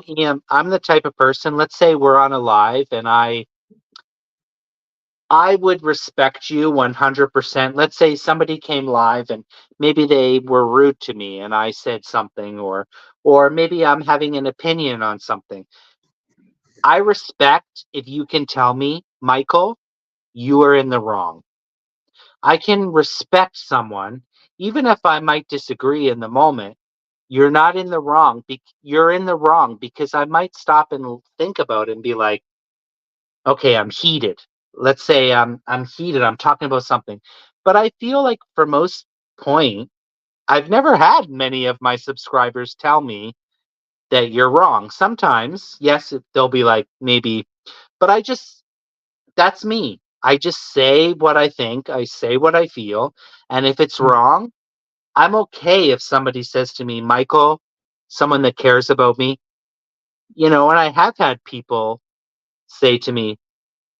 Ian, I'm the type of person, let's say we're on a live and I would respect you 100%. Let's say somebody came live and maybe they were rude to me and I said something or maybe I'm having an opinion on something. I respect if you can tell me, Michael, you are in the wrong. I can respect someone even if I might disagree in the moment. You're not in the wrong. You're in the wrong because I might stop and think about it and be like, okay, I'm heated. Let's say I'm heated. I'm talking about something. But I feel like for most point, I've never had many of my subscribers tell me that you're wrong. Sometimes, yes, they'll be like maybe, but that's me. I just say what I think, I say what I feel, and if it's wrong, I'm okay if somebody says to me, Michael, someone that cares about me, and I have had people say to me,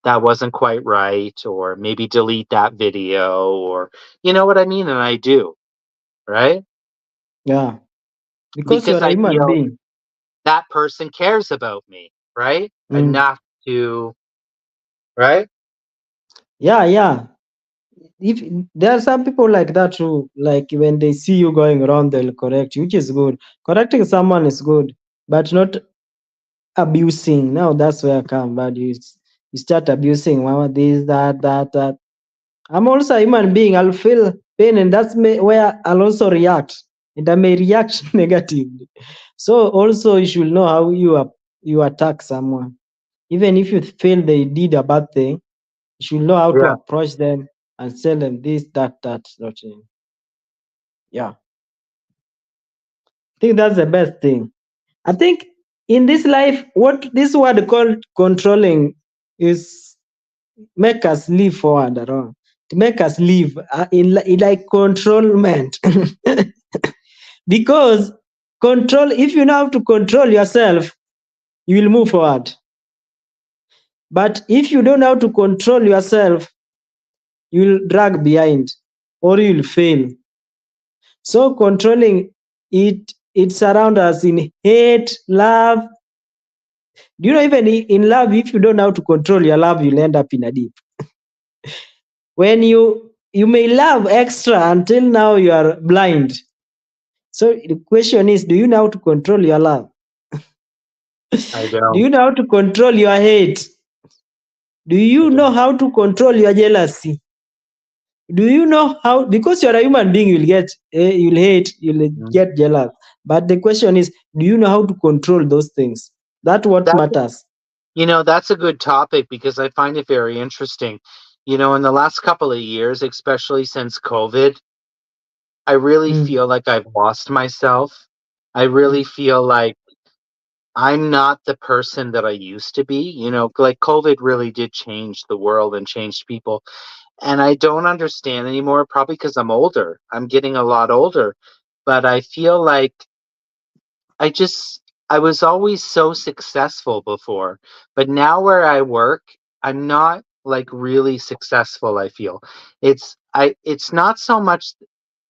that wasn't quite right, or maybe delete that video, or you know what I mean? And I do, right? Yeah, because you Because are a I human feel being. that person cares about me, right? Mm. Enough to, right? Yeah, yeah. If there are some people like that too, like when they see you going wrong, they'll correct you, which is good. Correcting someone is good, but not abusing. Now that's where I come. But you start abusing, mama, this, that. I'm also a human being. I'll feel pain, and where I'll also react, and I may react negatively. So also you should know how you attack someone, even if you feel they did a bad thing. You should know how to Yeah. approach them and tell them this, that. Not, yeah, I think that's the best thing. I think in this life, what this word called controlling is make us live forward around, to make us live in like controlment. Because control, if you know how to control yourself, you will move forward. But if you don't know how to control yourself, you'll drag behind or you'll fail. So controlling it surrounds us in hate, love. Do you know even in love, if you don't know how to control your love, you'll end up in a deep. When you may love extra until now you are blind. So the question is, do you know how to control your love? I Do don't. you know how to control your hate? Do I you know don't. how to control your jealousy? Do you know how? Because you're a human being, you'll hate, you'll Mm. get jealous. But the question is, do you know how to control those things? That's what That's matters. that's a good topic because I find it very interesting. In the last couple of years, especially since COVID, I really Mm, feel like I've lost myself. I really mm, feel like I'm not the person that I used to be. Like COVID really did change the world and changed people. And I don't understand anymore, probably because I'm older. I'm getting a lot older. But I feel like I just, I was always so successful before. But now where I work, I'm not like really successful, I feel. It's not so much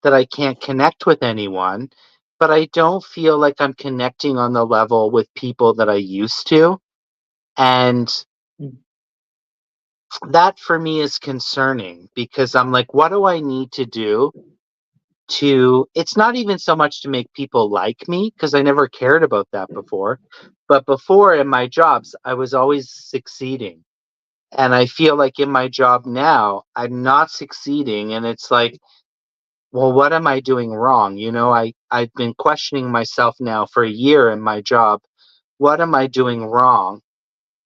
that I can't connect with anyone, but I don't feel like I'm connecting on the level with people that I used to. And mm. that for me is concerning because I'm like, what do I need to do to it's not even so much to make people like me because I never cared about that before. But before in my jobs, I was always succeeding. And I feel like in my job now, I'm not succeeding. And it's like, well, what am I doing wrong? I've been questioning myself now for a year in my job. What am I doing wrong?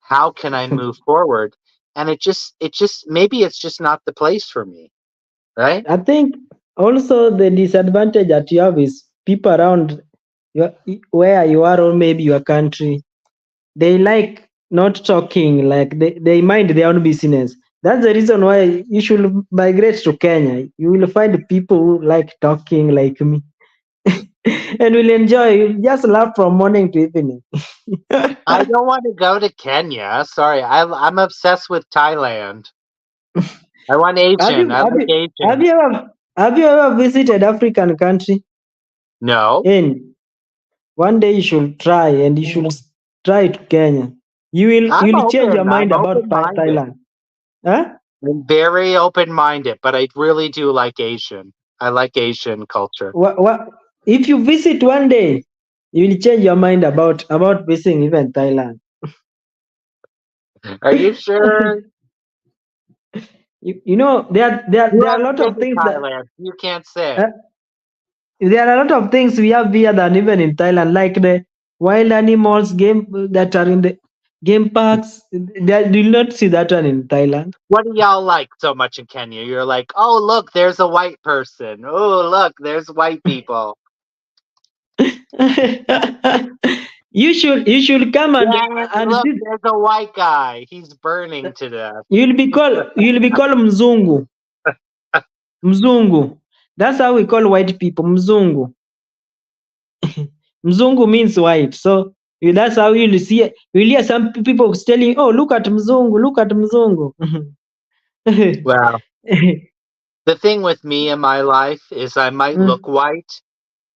How can I move forward? And maybe it's just not the place for me, right? I think also the disadvantage that you have is people around your, where you are or maybe your country, they like not talking, like they mind their own business. That's the reason why you should migrate to Kenya. You will find people who like talking like me. And will enjoy. You just laugh from morning to evening. I don't want to go to Kenya. Sorry, I'm obsessed with Thailand. I want have Asian. you I have like you have Asian. you ever have you ever visited African country? No, And one day you should try, and you should try to Kenya. I'm You will change your open. I'm mind about open-minded. Thailand. Huh? I'm very open-minded, but I really do like Asian. I like Asian culture. What, if you visit one day, you will change your mind about visiting even Thailand. Are you sure? You know You there are a haven't lot been of to things that Thailand. You can't uh, say. there are a lot of things we have here than even in Thailand, like the wild animals game that are in the game parks. They do not see that one in Thailand. What do y'all like so much in Kenya? You're like, oh, look, there's a white person. Oh, look, there's white people. You should come Dad, and look, see. there's a white guy. He's burning to death. You'll be called mzungu. Mzungu. That's how we call white people. Mzungu. Mzungu means white. So that's how you'll see. You'll hear some people telling, "Oh, look at Mzungu. Look at Mzungu." Well, the thing with me in my life is I might Mm, look white,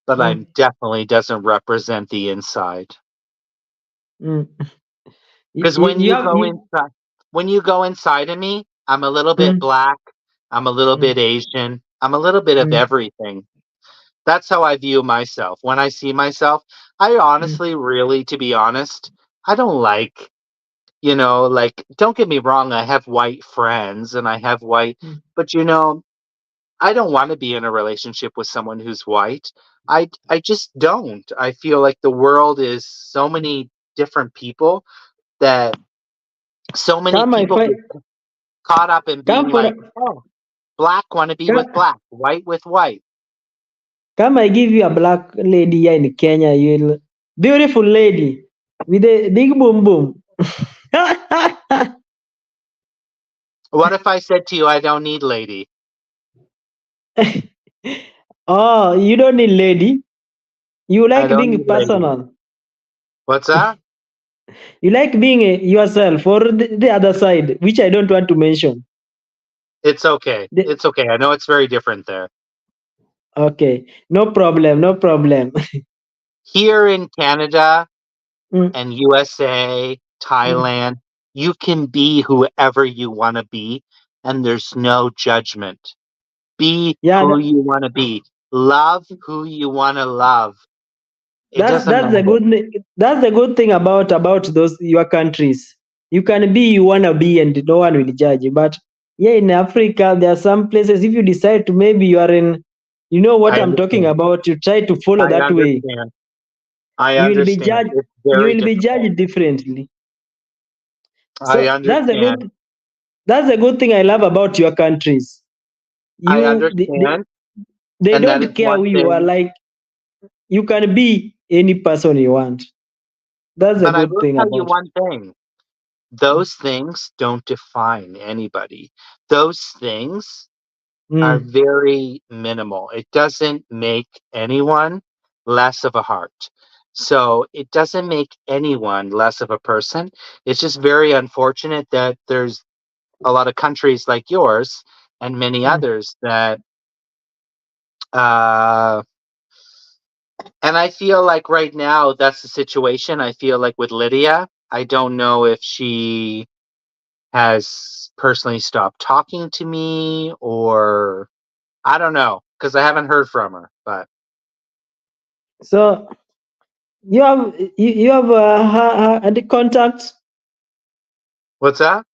but mm, I'm definitely doesn't represent the inside. mm. Because when you go inside of me, I'm a little bit Mm, black, I'm a little mm, bit Asian, I'm a little bit of mm, everything. That's how I view myself. When I see myself, I mm, honestly, really, to be honest, I don't like, like, don't get me wrong, I have white friends and I have white, mm. but I don't want to be in a relationship with someone who's white. I just don't. I feel like the world is so many different people that so many Come, I people find. get caught up in being Come for. like, oh, black want to be with Come, black, white with white. come. I give you a black lady here in Kenya. You'll beautiful lady with a big boom boom. What if I said to you, I don't need lady? Oh, you don't need lady. You I like don't need being lady. personal. What's that? You like being yourself or the other side, which I don't want to mention. It's okay. The, It's okay. I know it's very different there. okay, no problem, no problem. Here in Canada Mm, and USA, mm. Thailand, you can be whoever you want to be, and there's no judgment. Be Yeah, who you want to be. Love who you want to love. It that's doesn't that's the matter. that's the good thing about those your countries. You can be you wanna be, and no one will judge you. But yeah, in Africa, there are some places. If you decide to, maybe you are in, you know what I I'm talking understand. about. You try to follow I that way. understand. I You will be understand. judged. It's You very will be difficult. judged differently. I So understand. that's the good thing I love about your countries. I You understand. they And that is don't care one who you are. thing. Like you can be any person you want. That's the But I good will thing tell you about. one thing. Those things don't define anybody. Those things are Mm, very minimal. It doesn't make anyone less of a heart. So it doesn't make anyone less of a person. It's just very unfortunate that there's a lot of countries like yours and many mm. others that uh and I feel like right now that's the situation. I feel like with Lydia, I don't know if she has personally stopped talking to me, or I don't know, because I haven't heard from her. But So you have the contact. what's that?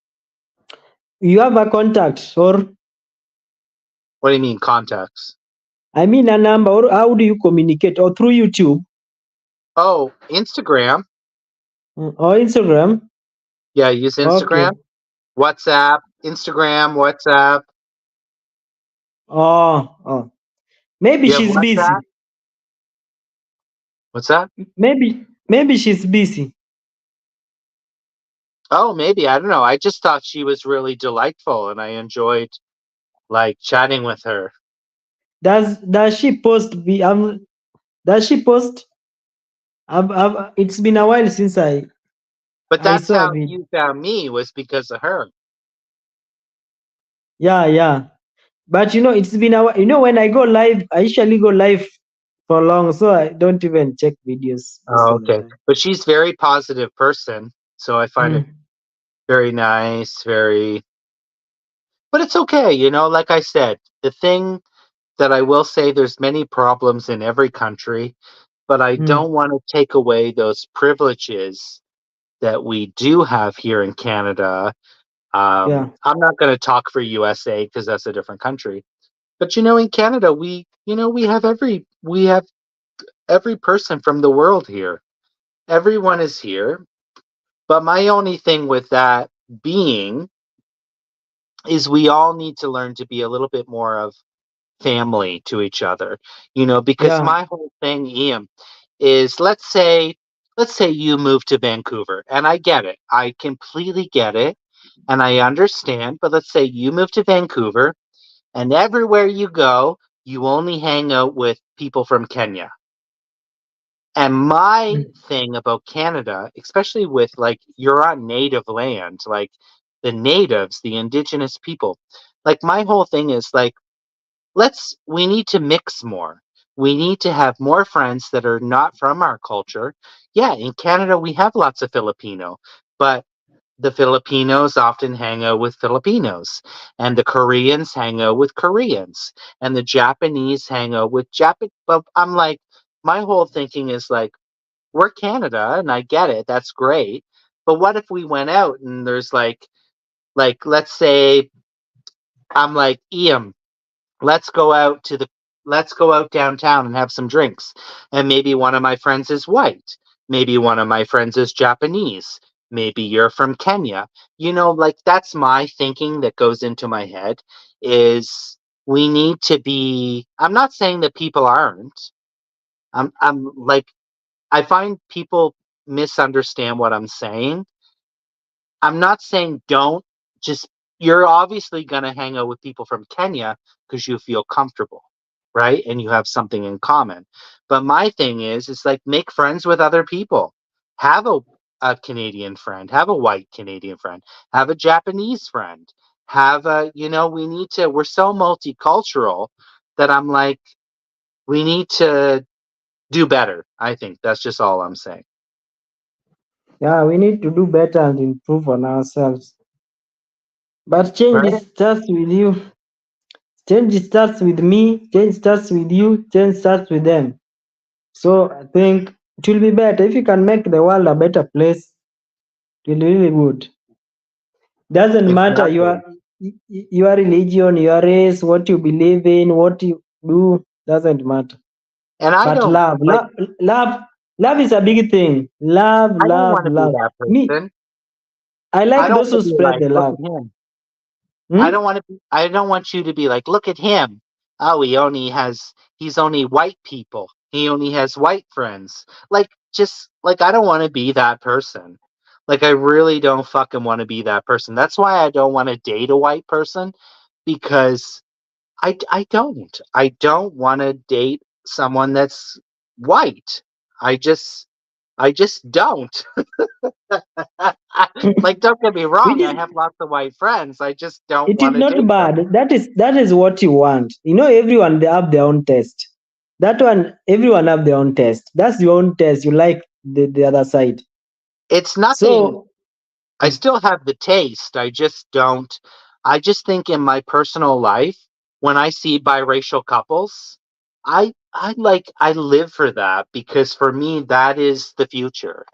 You have a contact, or What do you mean contacts? I mean a number, or how do you communicate? Or through YouTube Oh, Instagram. or Instagram? Yeah, I use Okay. Instagram, WhatsApp, Instagram, WhatsApp. Oh. Maybe You have she's WhatsApp? busy. What's that? Maybe she's busy. Oh, maybe. I don't know. I just thought she was really delightful and I enjoyed like chatting with her. Does she post? Does she post? It's been a while since But I that's saw a how video. you found me, was because of her. Yeah. But it's been a while. When I go live, I usually go live for long, so I don't even check videos most Oh, of the okay. time. But she's very positive person, so I find it Mm. very nice, very. But it's okay, like I said, the thing that I will say, there's many problems in every country, but I Mm. don't want to take away those privileges that we do have here in Canada. Yeah. I'm not going to talk for USA because that's a different country. But in Canada, we have every person from the world here. Everyone is here. But my only thing with that being is we all need to learn to be a little bit more of family to each other. Because Yeah. my whole thing, Ian, is let's say you move to Vancouver, and I get it. I completely get it and I understand, but let's say you move to Vancouver and everywhere you go, you only hang out with people from Kenya. And my Mm. thing about Canada, especially with like you're on native land, like the natives, the indigenous people, like my whole thing is like, we need to mix more. We need to have more friends that are not from our culture. Yeah, in Canada, we have lots of Filipino, but the Filipinos often hang out with Filipinos, and the Koreans hang out with Koreans, and the Japanese hang out with Japan. But I'm like, my whole thinking is like, we're Canada, and I get it. That's great. But what if we went out and there's like let's say I'm like, Ian, let's go out to the let's go out downtown and have some drinks, and maybe one of my friends is white, maybe one of my friends is Japanese, maybe you're from Kenya. Like that's my thinking that goes into my head, is we need to be. I'm not saying that people aren't. I'm like, I find people misunderstand what I'm saying. I'm not saying don't. Just, you're obviously going to hang out with people from Kenya because you feel comfortable, right? And you have something in common. But my thing is like, make friends with other people. Have a Canadian friend, have a white Canadian friend, have a Japanese friend, we're so multicultural that I'm like, we need to do better. I think that's just all I'm saying. Yeah. We need to do better and improve on ourselves. But change Right? starts with you. Change starts with me. Change starts with you. Change starts with them. So I think it will be better if you can make the world a better place. It will be really good. Doesn't matter Exactly. your religion, your race, what you believe in, what you do. Doesn't matter. And I But don't like, love is a big thing. Love, I don't love, want to be love. that Me, person. I I like don't those want who to be spread like, the look love. at him. I Hmm? don't want to be, I don't want you to be like, look at him. Oh, he's only white people. He only has white friends. Like, just like, I don't want to be that person. Like, I really don't fucking want to be that person. That's why I don't want to date a white person, because I don't want to date someone that's white. I just, I just don't. Like, don't get me Which wrong, I is have lots of white friends. I just don't it is want to not date them. bad. That is what you want. Everyone they have their own taste. That one, everyone have their own taste. That's your own taste. You like the other side. It's nothing. So I still have the taste. I just don't. I just think in my personal life, when I see biracial couples, I live for that because for me that is the future.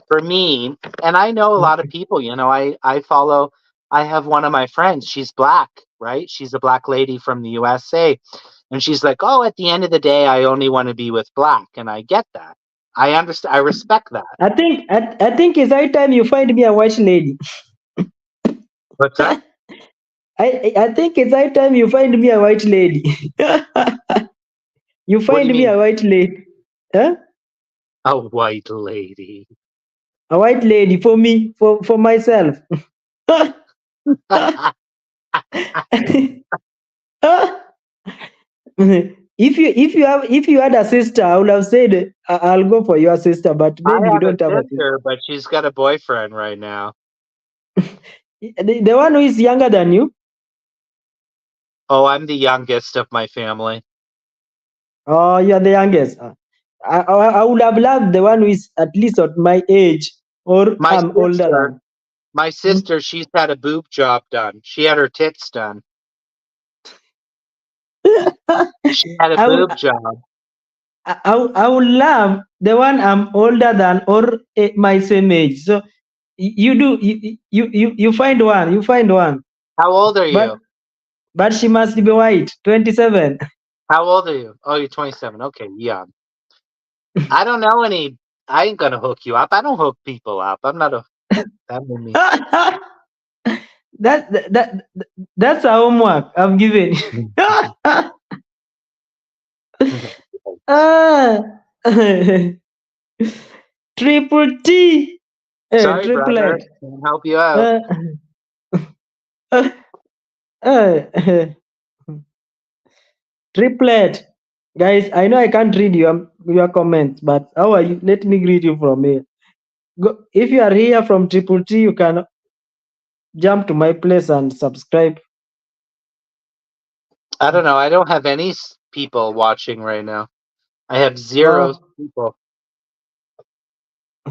For me, and I know a lot of Okay. people, I follow. I have one of my friends. She's black, right? She's a black lady from the USA, and she's like, "Oh, at the end of the day, I only want to be with black," and I get that. I understand. I respect that. I think it's high time you find me a white lady. What's that? I think it's high time you find me a white lady. You What do find you me mean, a white lady. Huh? a white lady? A white lady for me, for myself. If you had a sister, I would have said I'll go for your sister, but I maybe you have a don't have a sister. sister, but she's got a boyfriend right now. The one who is younger than you. Oh, I'm the youngest of my family. Oh, you're the youngest. I would have loved the one who is at least at my age, or My I'm older sister, than. my Hmm? sister, she's had a boob job done. She had her tits done. She had a I would boob job. I would love the one I'm older than or my same age. So you do you find one, How old are but you? she must be white. 27. How old are you? Oh, you're 27. Okay, young. I don't know any. I ain't gonna hook you up. I don't hook people up. I'm not a. That made me. that that's a homework I'm giving. Ah. Triple T. Sorry, brother. Triplet. Can't help you out. Uh, uh, uh, Triplet. Guys, I know I can't read your comments, but how are you? Let me greet you from here. If you are here from Triple T, you can jump to my place and subscribe. I don't know. I don't have any people watching right now. I have zero Oh, people.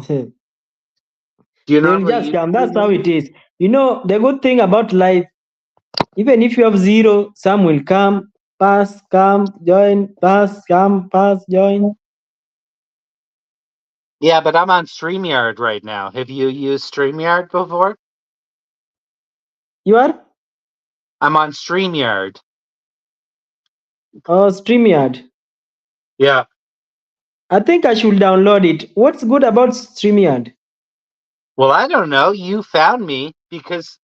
they Do you will normally just use come. That's how streaming? it is. The good thing about life, even if you have zero, some will come, pass, come, join, pass, come, pass, join. Yeah, but I'm on StreamYard right now. Have you used StreamYard before? You are? I'm on StreamYard. Oh, StreamYard. Yeah. I think I should download it. What's good about StreamYard? Well, I don't know. You found me because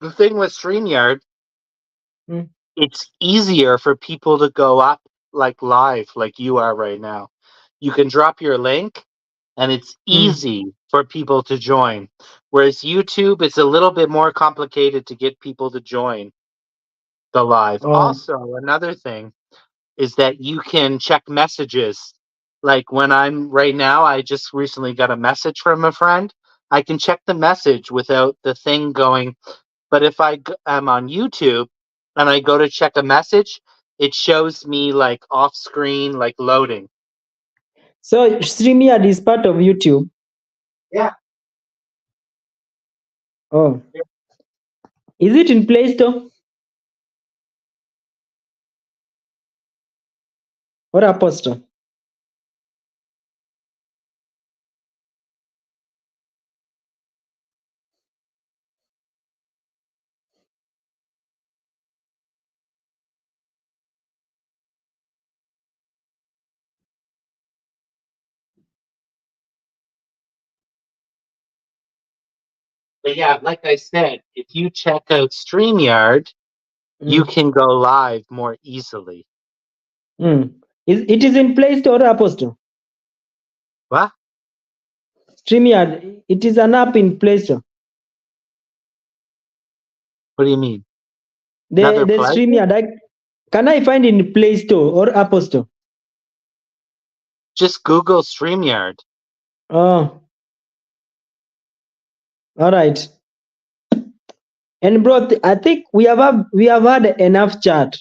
the thing with StreamYard, Hmm. it's easier for people to go up like live, like you are right now. You can drop your link and it's Hmm. easy for people to join. Whereas YouTube, it's a little bit more complicated to get people to join the live. Oh, Also, another thing is that you can check messages. Like when I'm right now, I just recently got a message from a friend. I can check the message without the thing going. But if am on YouTube and I go to check a message, it shows me like off screen, like loading. so StreamYard is part of YouTube. Yeah. Oh, is it in Play Store or Apple Store? But yeah, like I said, if you check out StreamYard, you Hmm. can go live more easily. Hmm. It is in Play Store or Apple Store? What? StreamYard, it is an app in Play Store. What do you mean? The Another the play? StreamYard, can I find in Play Store or Apple Store? Just Google StreamYard. Oh, all right. And bro, I think we have had enough chat.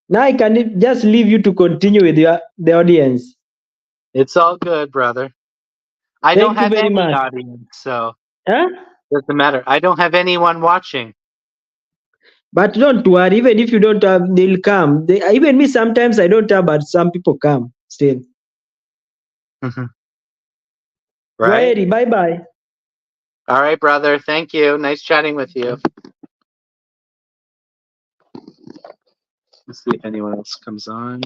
Now I can just leave you to continue with the audience. It's all good, brother. I don't Thank you have very any much. audience, so Huh? Doesn't matter. I don't have anyone watching. But don't worry, even if you don't have, they'll come. Even me, sometimes I don't have, but some people come still. Right? Joeri, bye bye. All right, brother. Thank you. Nice chatting with you. Let's see if anyone else comes on.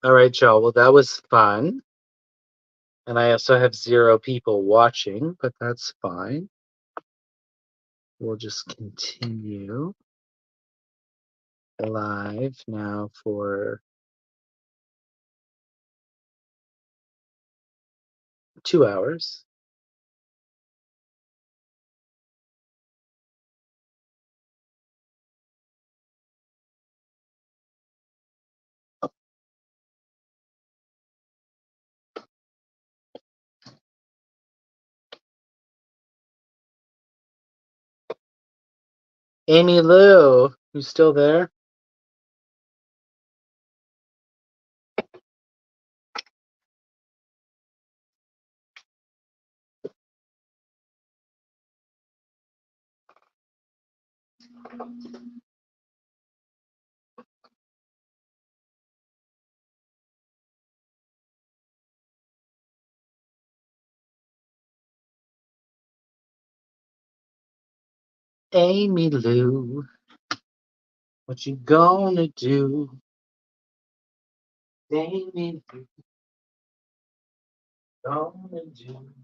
All right, Joe. Well, that was fun. And I also have 0 people watching, but that's fine. We'll just continue live now for 2 hours. Amy Lou, you still there? Amy Lou, what you gonna do? Amy Lou, gonna do?